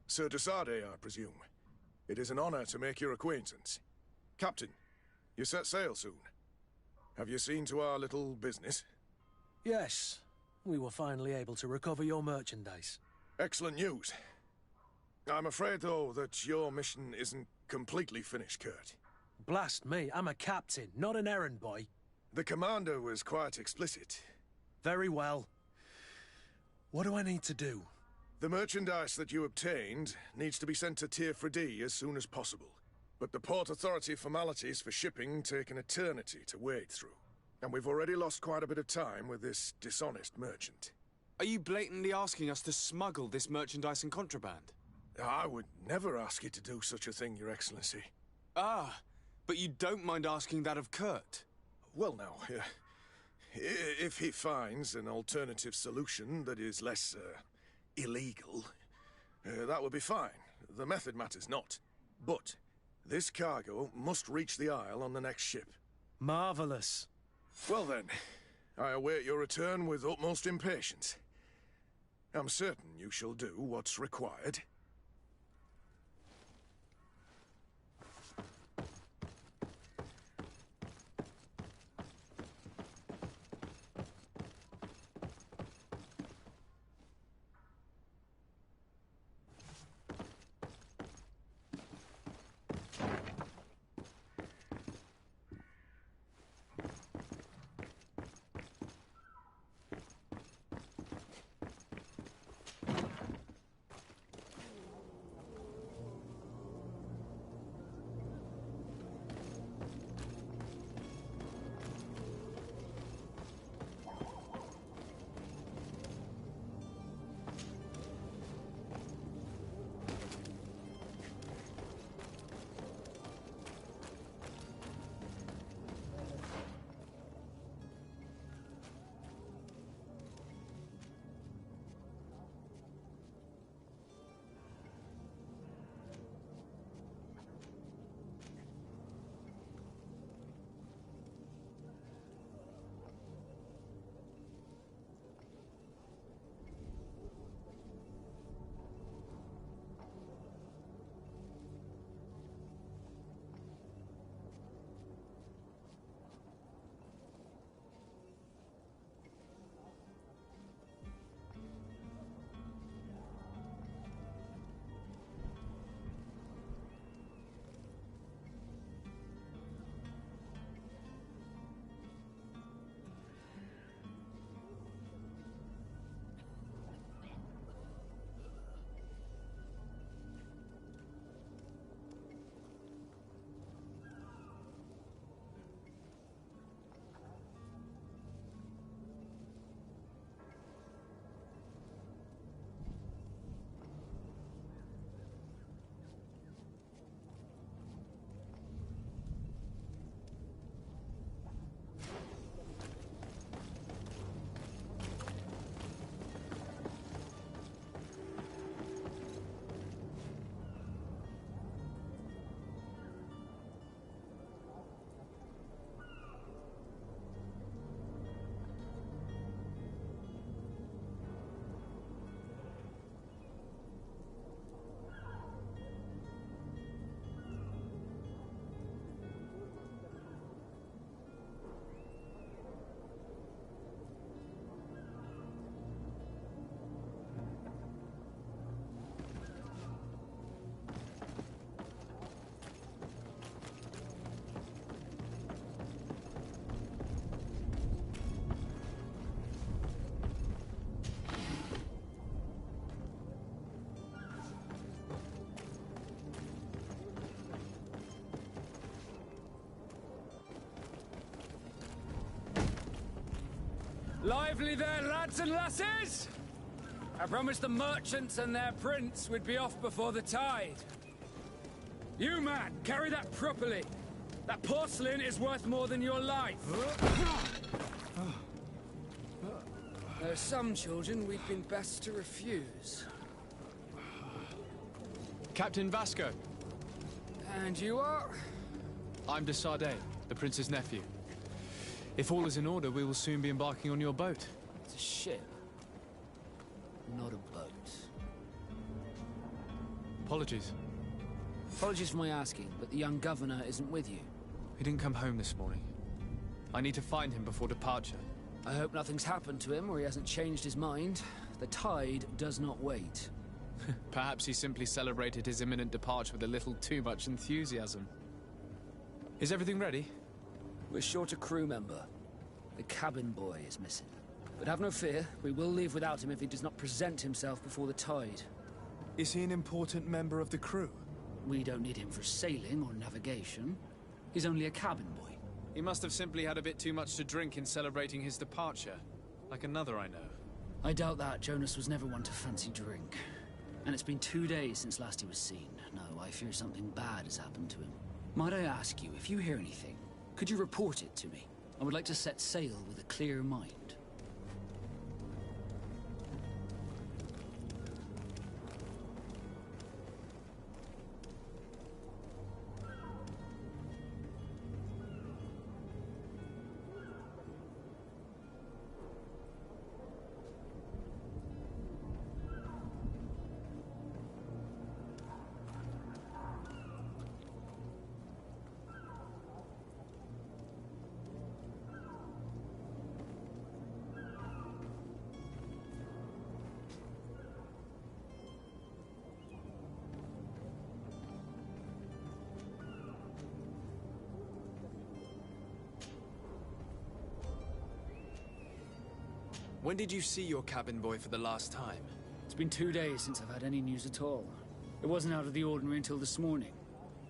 S12: Sir de Sardet, I presume. It is an honor to make your acquaintance. Captain, you set sail soon. Have you seen to our little business?
S1: Yes. We were finally able to recover your merchandise.
S12: Excellent news. I'm afraid, though, that your mission isn't completely finished, Kurt.
S1: Blast me, I'm a captain, not an errand boy.
S12: The commander was quite explicit.
S1: Very well. What do I need to do?
S12: The merchandise that you obtained needs to be sent to Tier D as soon as possible. But the Port Authority formalities for shipping take an eternity to wade through. And we've already lost quite a bit of time with this dishonest merchant.
S13: Are you blatantly asking us to smuggle this merchandise and contraband?
S12: I would never ask you to do such a thing, Your Excellency.
S13: Ah, but you don't mind asking that of Kurt?
S12: Well now, if he finds an alternative solution that is less, illegal, that would be fine. The method matters not. But this cargo must reach the Isle on the next ship.
S1: Marvelous.
S12: Well then, I await your return with utmost impatience. I'm certain you shall do what's required.
S14: Lively there, lads and lasses! I promised the merchants and their prince we'd be off before the tide. You, man, carry that properly. That porcelain is worth more than your life. There are some children we'd been best to refuse.
S2: Captain Vasco.
S14: And you are?
S2: I'm de Sardet, the prince's nephew. If all is in order, we will soon be embarking on your boat.
S14: It's a ship, not a boat.
S2: Apologies.
S14: Apologies for my asking, but the young governor isn't with you.
S2: He didn't come home this morning. I need to find him before departure.
S14: I hope nothing's happened to him or he hasn't changed his mind. The tide does not wait.
S2: Perhaps he simply celebrated his imminent departure with a little too much enthusiasm. Is everything ready?
S14: We're short a crew member. The cabin boy is missing. But have no fear, we will leave without him if he does not present himself before the tide.
S13: Is he an important member of the crew?
S14: We don't need him for sailing or navigation. He's only a cabin boy.
S2: He must have simply had a bit too much to drink in celebrating his departure. Like another I know.
S14: I doubt that. Jonas was never one to fancy drink. And it's been 2 days since last he was seen. No, I fear something bad has happened to him. Might I ask you, if you hear anything, could you report it to me? I would like to set sail with a clear mind.
S2: When did you see your cabin boy for the last time?
S14: It's been 2 days since I've had any news at all. It wasn't out of the ordinary until this morning.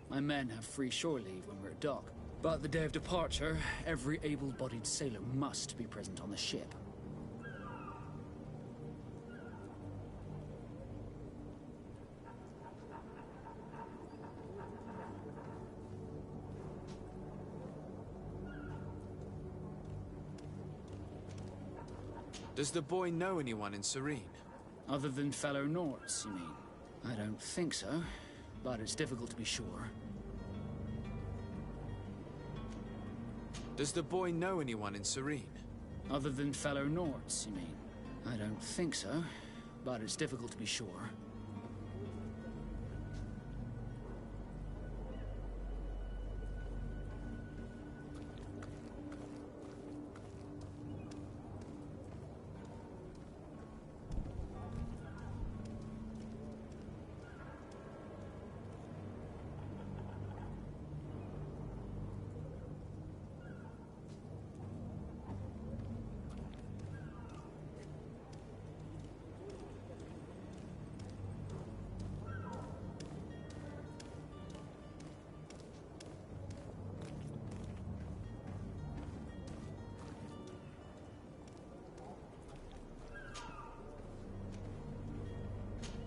S14: My men have free shore leave when we're at dock. But the day of departure, every able-bodied sailor must be present on the ship.
S2: Does the boy know anyone in Serene?
S14: Other than fellow Nords, you mean? I don't think so, but it's difficult to be sure.
S2: Does the boy know anyone in Serene?
S14: Other than fellow Nords, you mean? I don't think so, but it's difficult to be sure.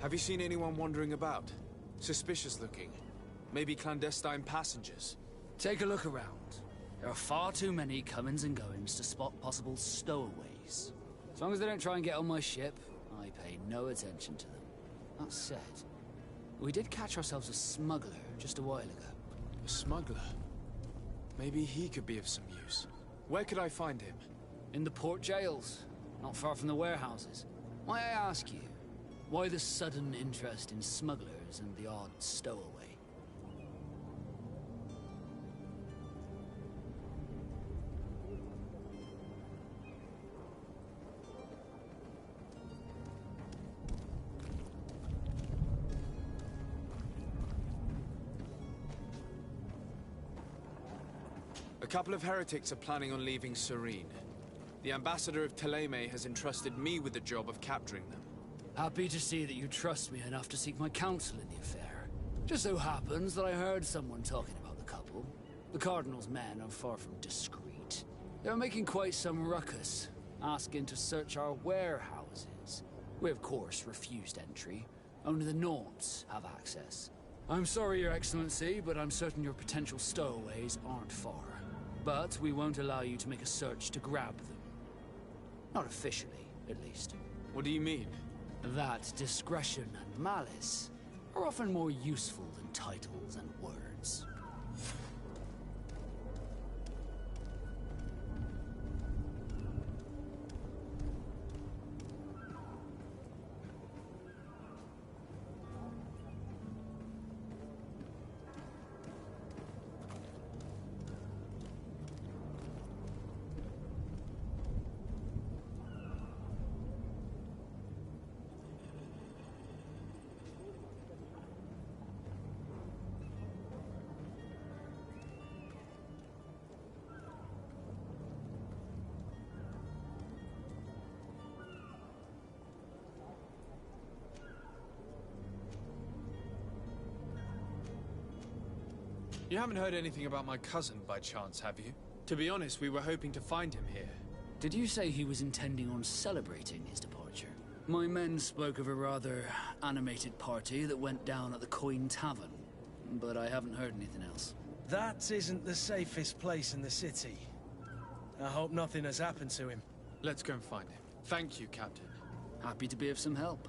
S2: Have you seen anyone wandering about? Suspicious looking. Maybe clandestine passengers?
S14: Take a look around. There are far too many comings and goings to spot possible stowaways. As long as they don't try and get on my ship, I pay no attention to them. That said, we did catch ourselves a smuggler just a while ago.
S2: A smuggler? Maybe he could be of some use. Where could I find him?
S14: In the port jails, not far from the warehouses. Might I ask you, why the sudden interest in smugglers and the odd stowaway?
S2: A couple of heretics are planning on leaving Serene. The ambassador of Teleme has entrusted me with the job of capturing them.
S14: Happy to see that you trust me enough to seek my counsel in the affair. Just so happens that I heard someone talking about the couple. The Cardinal's men are far from discreet. They're making quite some ruckus, asking to search our warehouses. We, of course, refused entry. Only the Nords have access. I'm sorry, Your Excellency, but I'm certain your potential stowaways aren't far. But we won't allow you to make a search to grab them. Not officially, at least.
S2: What do you mean?
S14: That discretion and malice are often more useful than titles and words.
S2: You haven't heard anything about my cousin by chance, have you? To be honest, we were hoping to find him here.
S15: Did you say he was intending on celebrating his departure? My men spoke of a rather animated party that went down at the Coin Tavern, but I haven't heard anything else.
S1: That isn't the safest place in the city. I hope nothing has happened to him.
S2: Let's go and find him. Thank you, Captain.
S15: Happy to be of some help.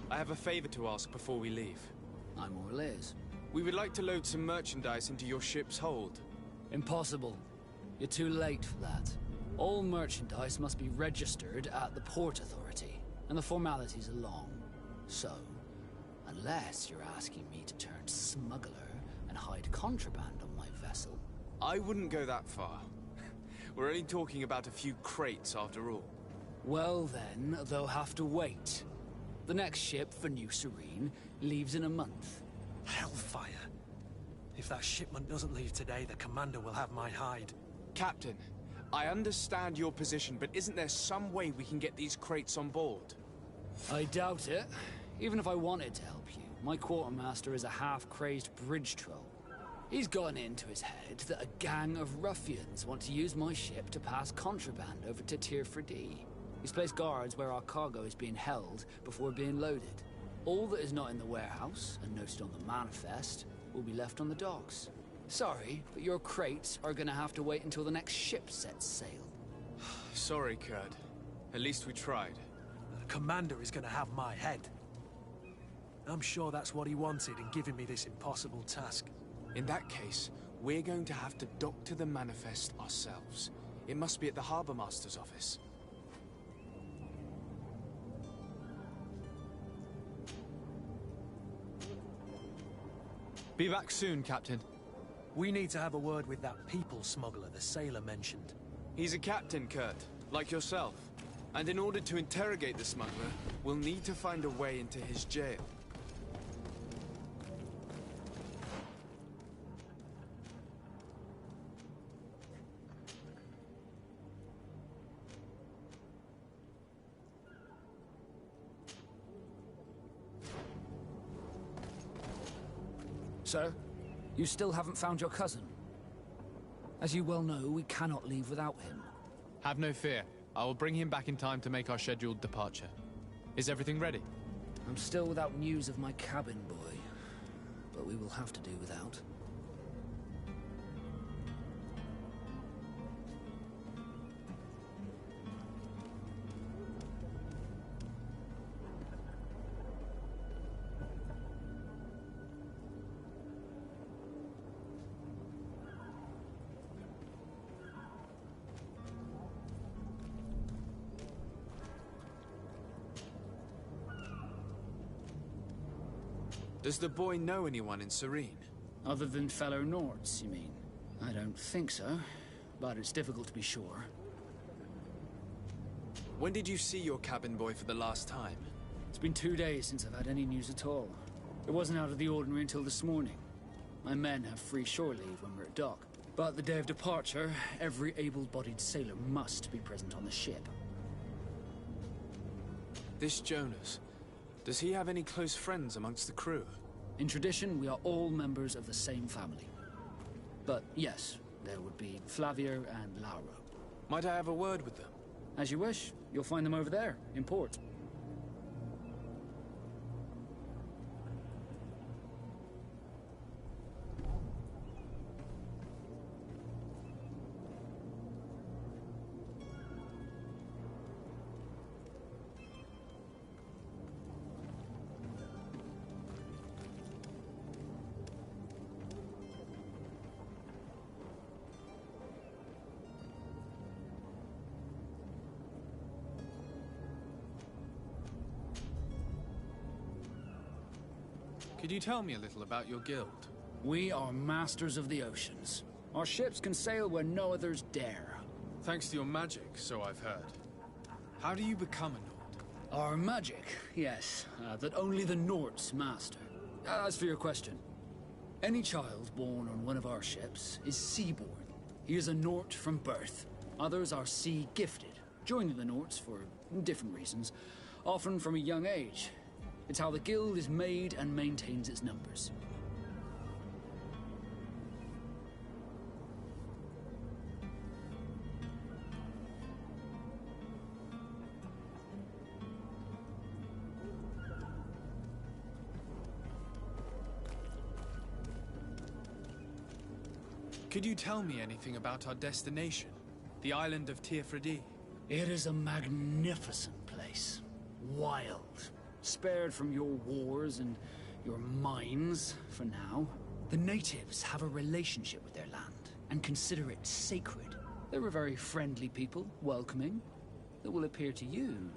S13: I have a favor to ask before we leave.
S15: I'm all ears.
S13: We would like to load some merchandise into your ship's hold.
S15: Impossible. You're too late for that. All merchandise must be registered at the Port Authority, and the formalities are long. So, unless you're asking me to turn smuggler and hide contraband on my vessel...
S13: I wouldn't go that far. We're only talking about a few crates after all.
S15: Well then, they'll have to wait. The next ship for New Serene leaves in a month.
S1: Hellfire. If that shipment doesn't leave today, the commander will have my hide.
S13: Captain, I understand your position, but isn't there some way we can get these crates on board?
S15: I doubt it. Even if I wanted to help you, my quartermaster is a half-crazed bridge troll. He's gotten into his head that a gang of ruffians want to use my ship to pass contraband over to Tier 4D. He's placed guards where our cargo is being held before being loaded. All that is not in the warehouse, and noted on the manifest, will be left on the docks. Sorry, but your crates are gonna have to wait until the next ship sets sail.
S13: Sorry, Kurt. At least we tried.
S1: The commander is gonna have my head. I'm sure that's what he wanted in giving me this impossible task.
S13: In that case, we're going to have to dock to the manifest ourselves. It must be at the Harbour Master's office.
S2: Be back soon, Captain.
S1: We need to have a word with that people smuggler the sailor mentioned.
S13: He's a captain, Kurt, like yourself. And in order to interrogate the smuggler, we'll need to find a way into his jail.
S15: Sir, you still haven't found your cousin. As you well know, we cannot leave without him.
S2: Have no fear. I will bring him back in time to make our scheduled departure. Is everything ready?
S15: I'm still without news of my cabin boy, but we will have to do without.
S13: Does the boy know anyone in Serene?
S15: Other than fellow Nords, you mean? I don't think so, but it's difficult to be sure.
S13: When did you see your cabin boy for the last time?
S15: It's been 2 days since I've had any news at all. It wasn't out of the ordinary until this morning. My men have free shore leave when we're at dock. But the day of departure, every able-bodied sailor must be present on the ship.
S13: This Jonas, does he have any close friends amongst the crew?
S15: In tradition, we are all members of the same family. But yes, there would be Flavia and Laura.
S13: Might I have a word with them?
S15: As you wish. You'll find them over there, in port.
S2: Could you tell me a little about your guild?
S15: We are masters of the oceans. Our ships can sail where no others dare.
S2: Thanks to your magic, so I've heard. How do you become a Nord?
S15: Our magic, yes, that only the Nords master. As for your question, any child born on one of our ships is seaborn. He is a Nord from birth. Others are sea-gifted, joining the Nords for different reasons, often from a young age. It's how the guild is made and maintains its numbers.
S2: Could you tell me anything about our destination? The island of Tirfredi?
S15: It is a magnificent place. Wild. Spared from your wars and your mines, for now. The natives have a relationship with their land, and consider it sacred. They're a very friendly people, welcoming, that will appear to you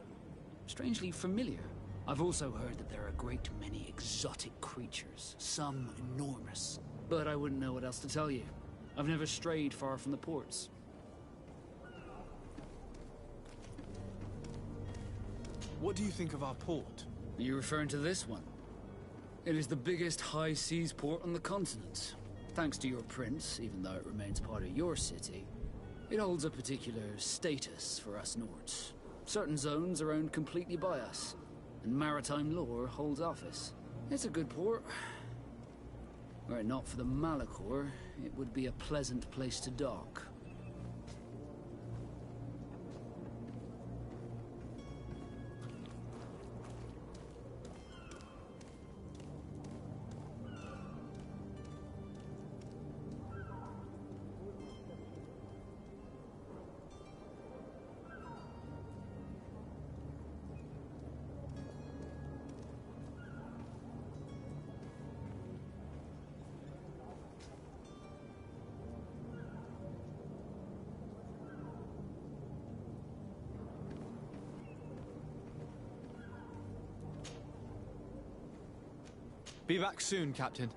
S15: strangely familiar. I've also heard that there are a great many exotic creatures, some enormous. But I wouldn't know what else to tell you. I've never strayed far from the ports.
S2: What do you think of our port?
S15: Are you referring to this one? It is the biggest high seas port on the continent. Thanks to your prince, even though it remains part of your city, it holds a particular status for us Nords. Certain zones are owned completely by us, and maritime law holds office. It's a good port. Were it not for the Malachor, it would be a pleasant place to dock.
S13: Be back soon, Captain.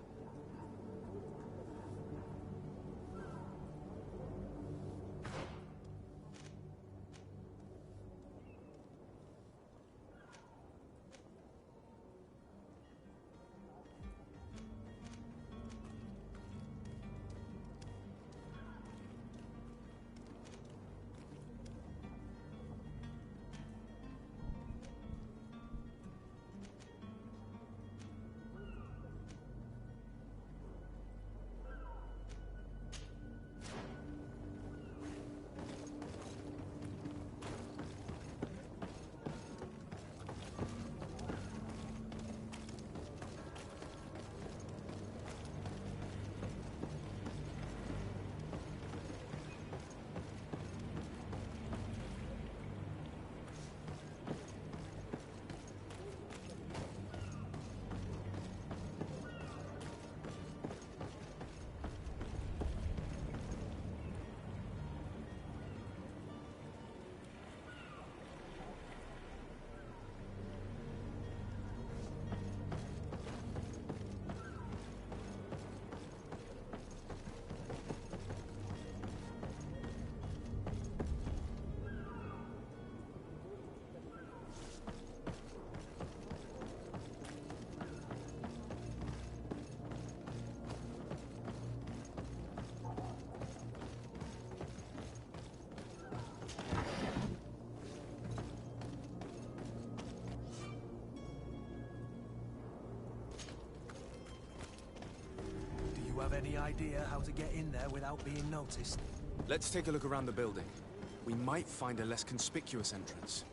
S1: Have any idea how to get in there without being noticed?
S13: Let's take a look around the building. We might find a less conspicuous entrance.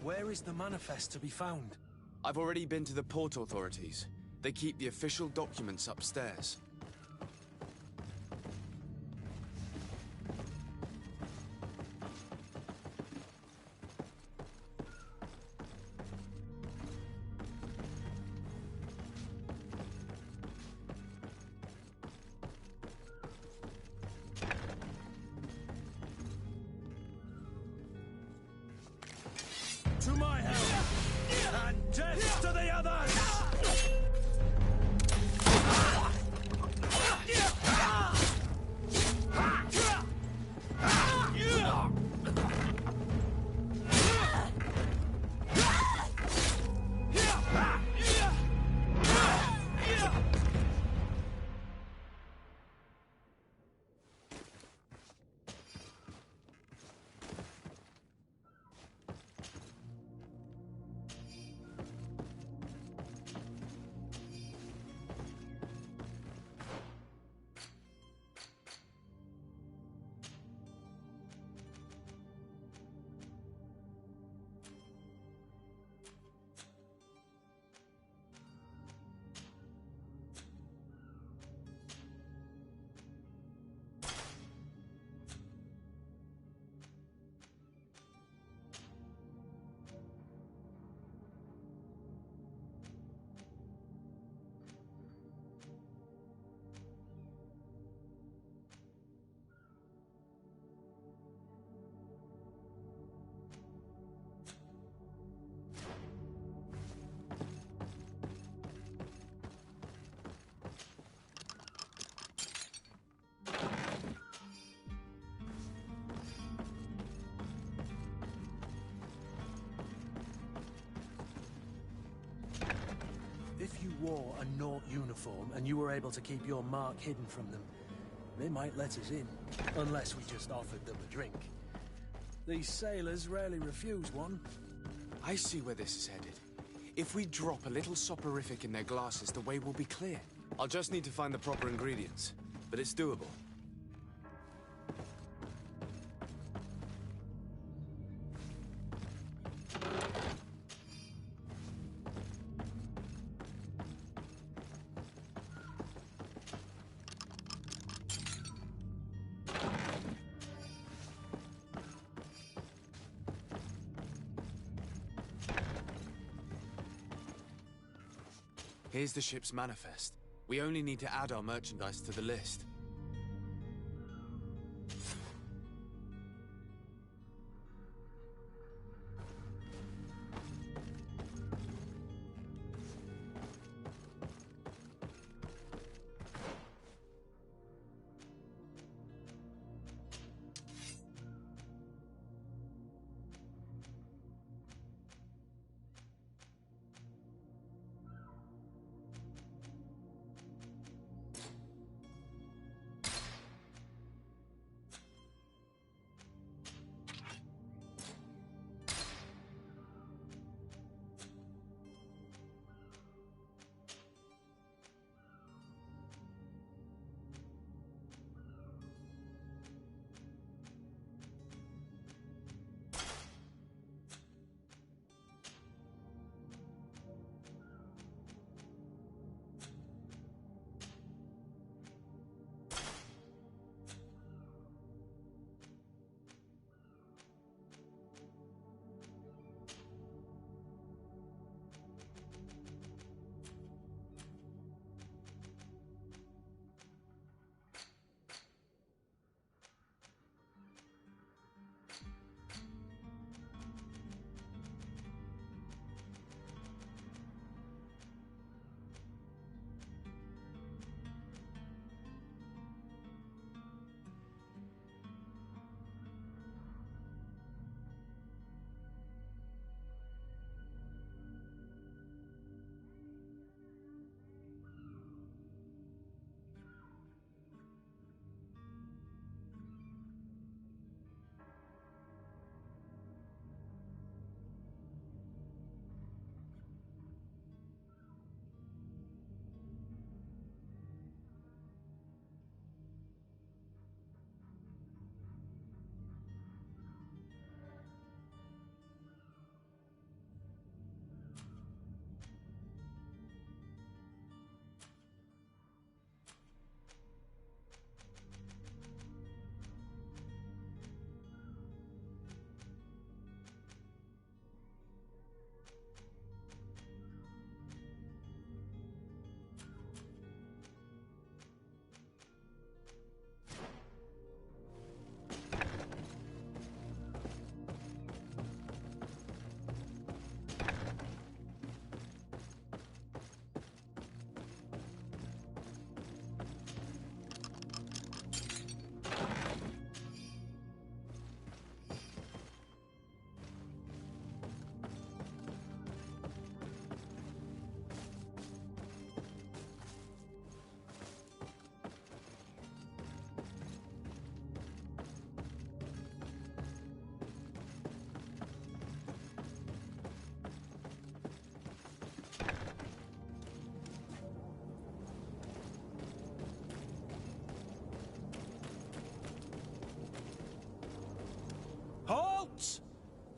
S1: Where is the manifest to be found?
S13: I've already been to the port authorities. They keep the official documents upstairs.
S1: To my help! And death to the others! If you wore a Naught uniform and you were able to keep your mark hidden from them, they might let us in, unless we just offered them a drink. These sailors rarely refuse one.
S13: I see where this is headed. If we drop a little soporific in their glasses, the way will be clear. I'll just need to find the proper ingredients, but it's doable. Here's the ship's manifest. We only need to add our merchandise to the list.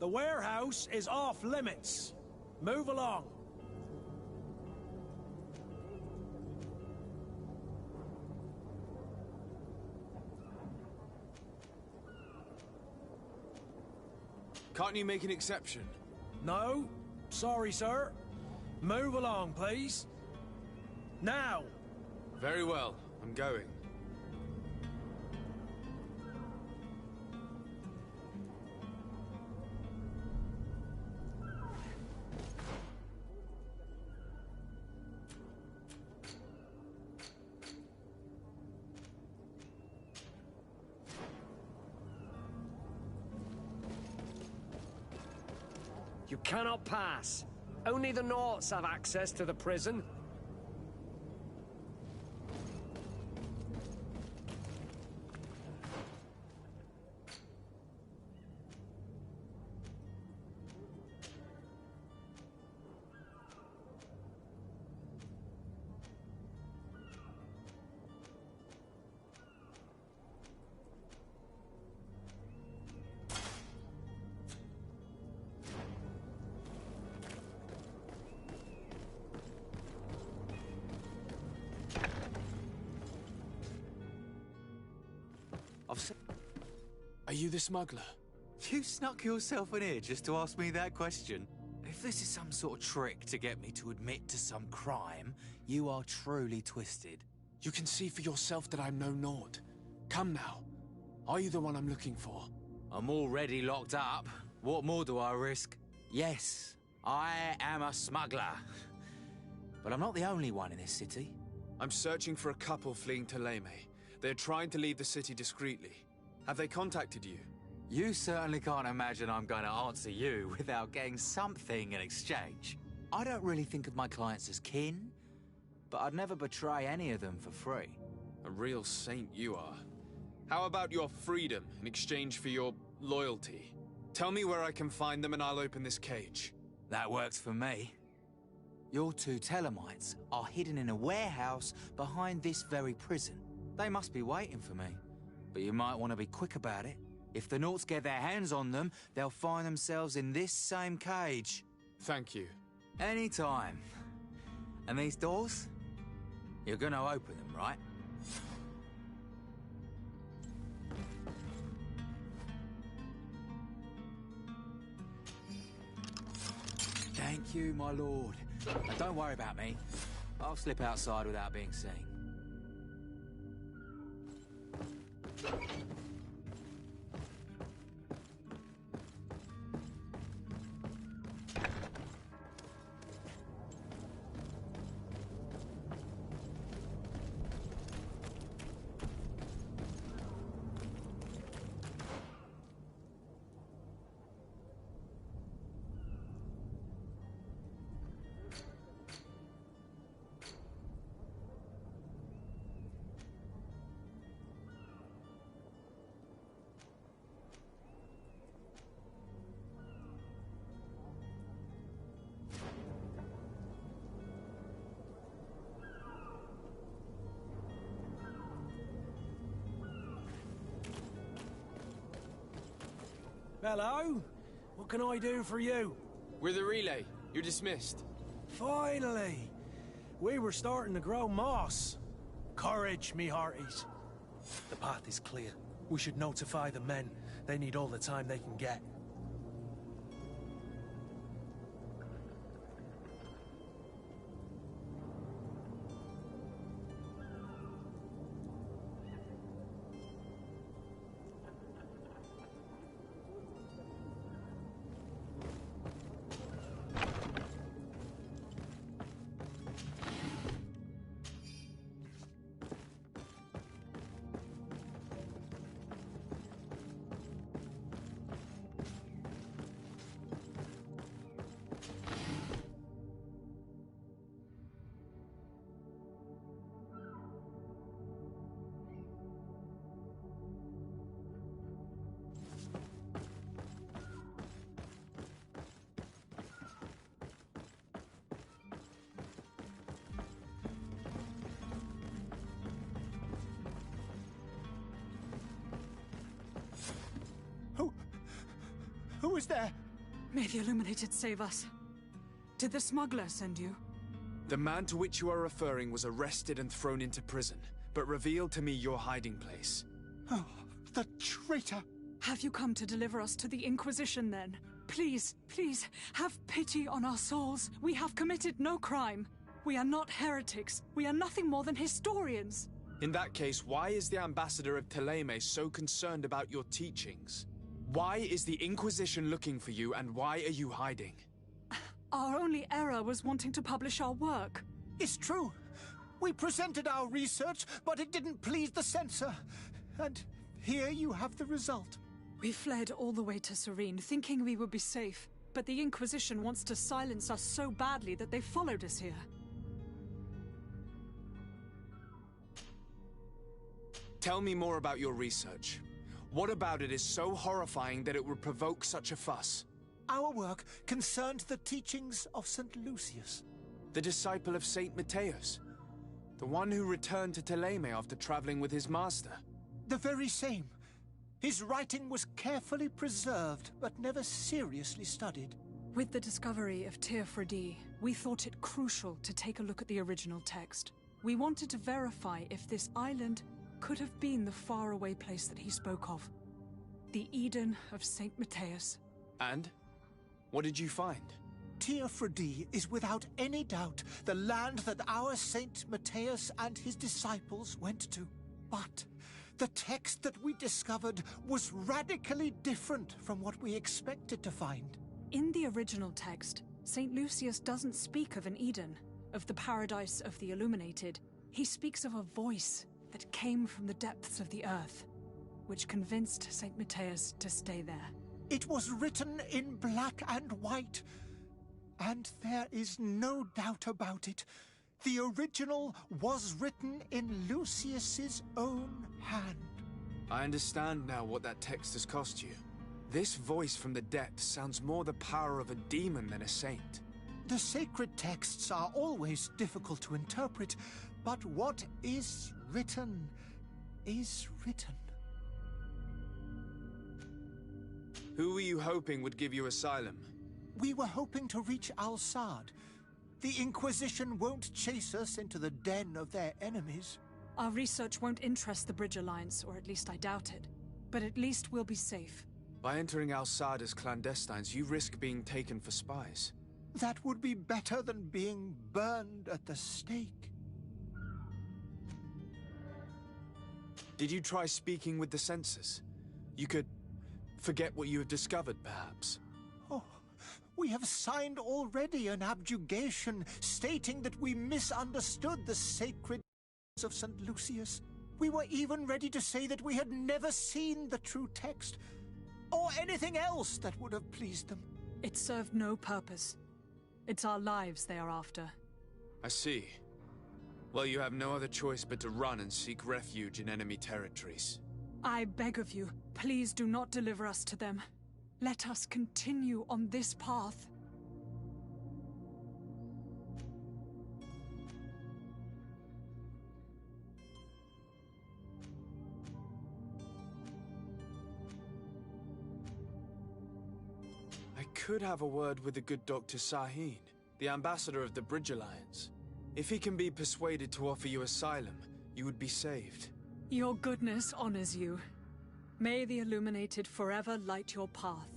S1: The warehouse is off limits. Move along.
S13: Can't you make an exception?
S1: No, sorry, sir. Move along, please. Now!
S13: Very well, I'm going.
S6: You cannot pass. Only the Norts have access to the prison.
S13: Are you the smuggler?
S16: You snuck yourself in here just to ask me that question? If this is some sort of trick to get me to admit to some crime, you are truly twisted.
S13: You can see for yourself that I'm no Nord. Come now. Are you the one I'm looking for?
S16: I'm already locked up. What more do I risk? Yes, I am a smuggler. But I'm not the only one in this city.
S13: I'm searching for a couple fleeing to Leme. They're trying to leave the city discreetly. Have they contacted you?
S16: You certainly can't imagine I'm going to answer you without getting something in exchange. I don't really think of my clients as kin, but I'd never betray any of them for free.
S13: A real saint you are. How about your freedom in exchange for your loyalty? Tell me where I can find them and I'll open this cage.
S16: That works for me. Your two Telemites are hidden in a warehouse behind this very prison. They must be waiting for me. But you might want to be quick about it. If the Norts get their hands on them, they'll find themselves in this same cage.
S13: Thank you.
S16: Anytime. And these doors? You're gonna open them, right? Thank you, my lord. Now don't worry about me. I'll slip outside without being seen.
S1: Hello? What can I do for you?
S13: We're the relay. You're dismissed.
S1: Finally! We were starting to grow moss. Courage, me hearties. The path is clear. We should notify the men. They need all the time they can get.
S3: Who is there?
S4: May the Illuminated save us. Did the smuggler send you?
S13: The man to which you are referring was arrested and thrown into prison, but revealed to me your hiding place.
S3: Oh, the traitor!
S4: Have you come to deliver us to the Inquisition, then? Please, please, have pity on our souls. We have committed no crime. We are not heretics. We are nothing more than historians.
S13: In that case, why is the ambassador of Thélème so concerned about your teachings? Why is the Inquisition looking for you, and why are you hiding?
S4: Our only error was wanting to publish our work.
S3: It's true. We presented our research, but it didn't please the censor. And here you have the result.
S4: We fled all the way to Serene, thinking we would be safe. But the Inquisition wants to silence us so badly that they followed us here.
S13: Tell me more about your research. What about it is so horrifying that it would provoke such a fuss?
S3: Our work concerned the teachings of St. Lucius.
S13: The disciple of Saint Matthias? The one who returned to Thélème after traveling with his master?
S3: The very same. His writing was carefully preserved, but never seriously studied.
S4: With the discovery of Teofredi, we thought it crucial to take a look at the original text. We wanted to verify if this island could have been the faraway place that he spoke of. The Eden of Saint Matthias.
S13: And? What did you find?
S3: Teofredi is without any doubt the land that our Saint Matthias and his disciples went to. But the text that we discovered was radically different from what we expected to find.
S4: In the original text, St. Lucius doesn't speak of an Eden, of the paradise of the Illuminated. He speaks of a voice that came from the depths of the earth, which convinced St. Matthias to stay there.
S3: It was written in black and white, and there is no doubt about it. The original was written in Lucius's own hand.
S13: I understand now what that text has cost you. This voice from the depths sounds more the power of a demon than a saint.
S3: The sacred texts are always difficult to interpret, but what is written is written.
S13: Who were you hoping would give you asylum?
S3: We were hoping to reach Al-Sad. The Inquisition won't chase us into the den of their enemies.
S4: Our research won't interest the Bridge Alliance, or at least I doubt it. But at least we'll be safe.
S13: By entering Al-Sad as clandestines, you risk being taken for spies.
S3: That would be better than being burned at the stake.
S13: Did you try speaking with the censors? You could forget what you have discovered, perhaps.
S3: Oh, we have signed already an abjugation stating that we misunderstood the sacred of St. Lucius. We were even ready to say that we had never seen the true text, or anything else that would have pleased them.
S4: It served no purpose. It's our lives they are after.
S13: I see. Well, you have no other choice but to run and seek refuge in enemy territories.
S4: I beg of you, please do not deliver us to them. Let us continue on this path.
S13: I could have a word with the good Dr. Sahin, the ambassador of the Bridge Alliance. If he can be persuaded to offer you asylum, you would be saved.
S4: Your goodness honors you. May the Illuminated forever light your path.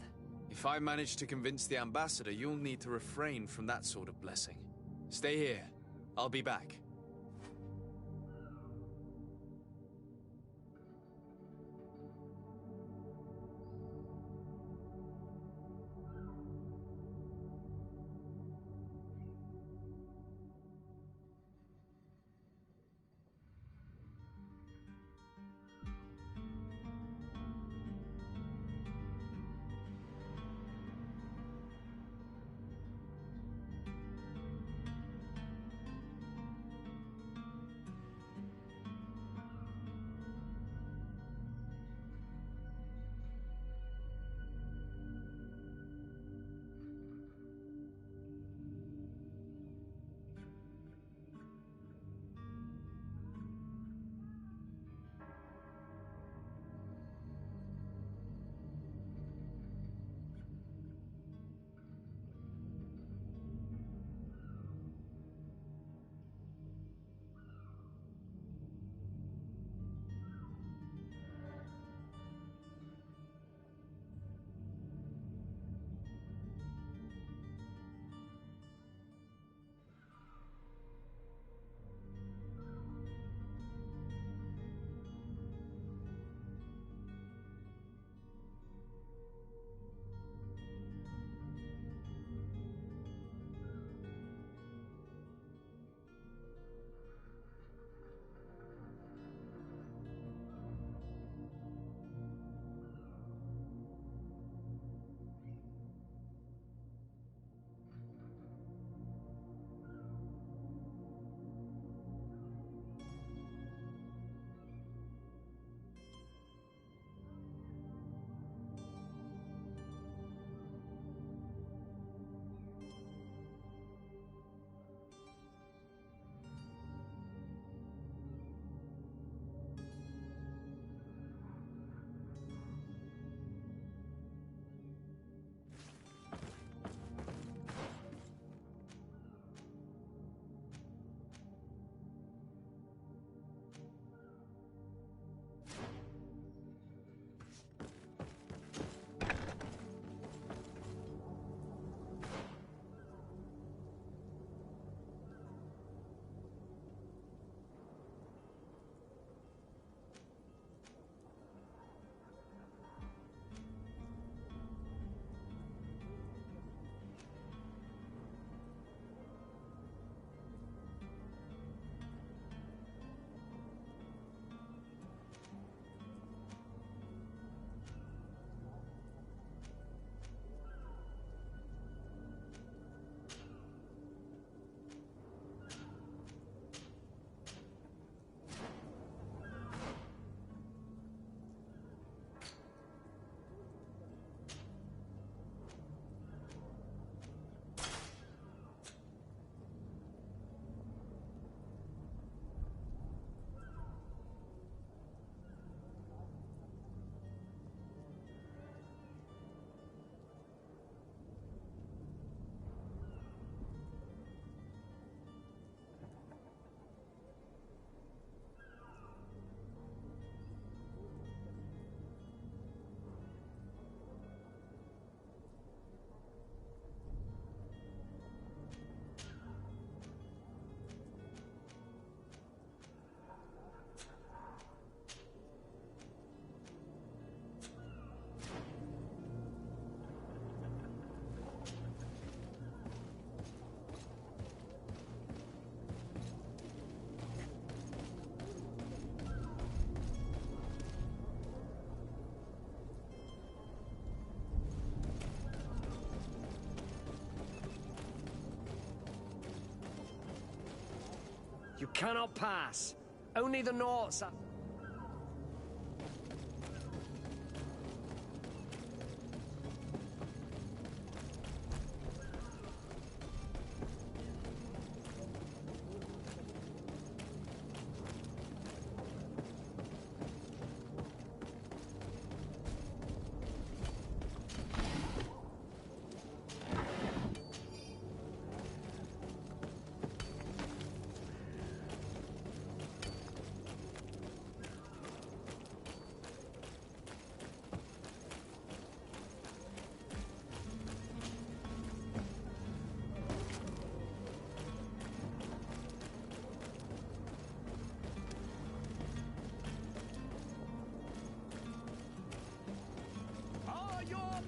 S13: If I manage to convince the ambassador, you'll need to refrain from that sort of blessing. Stay here. I'll be back.
S6: You cannot pass. Only the Norts are...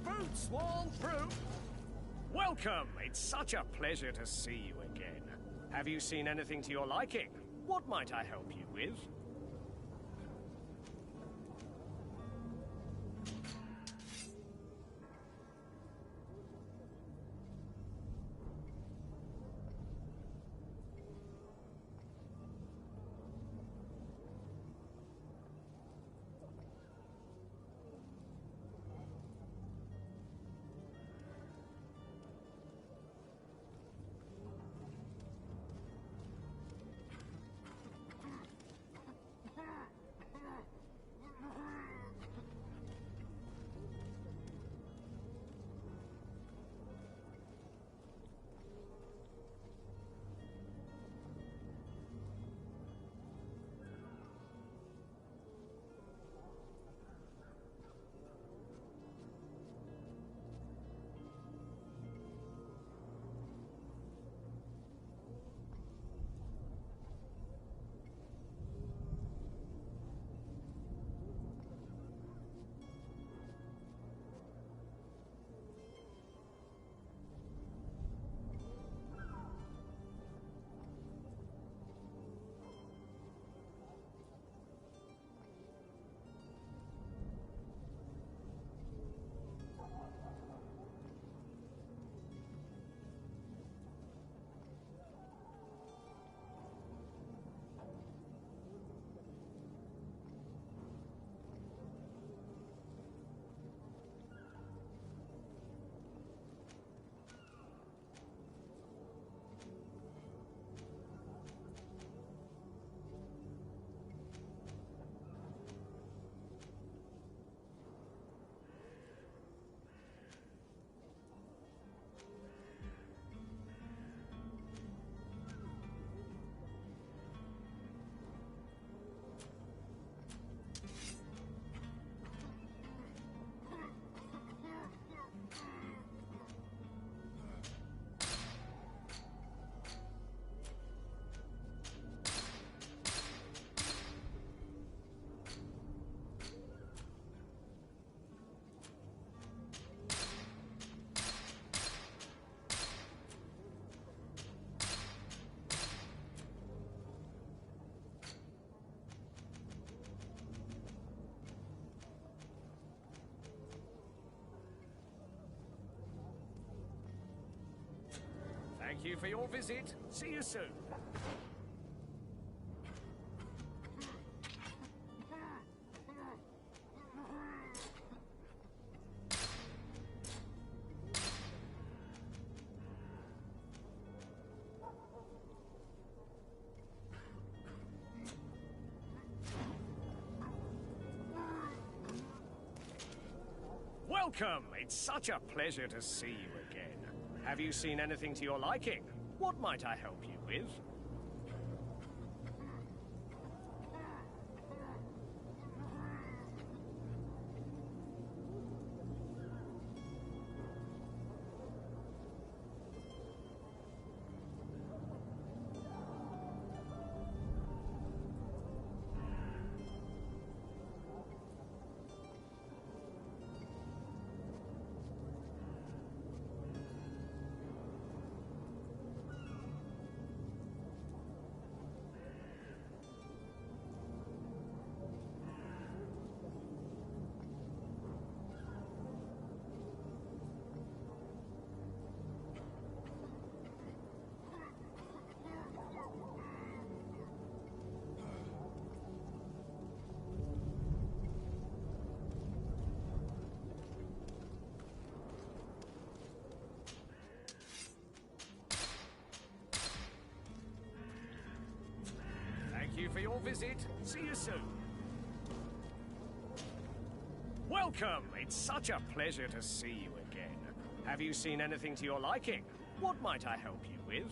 S6: Boots worn through? Welcome! It's such a pleasure to see you again. Have you seen anything to your liking? What might I help you with? Thank you for your visit. See you soon. Welcome! It's such a pleasure to see you again. Have you seen anything to your liking? What might I help you with? you for your visit. See you soon. Welcome! It's such a pleasure to see you again. Have you seen anything to your liking? What might I help you with?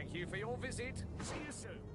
S6: Thank you for your visit. See you soon.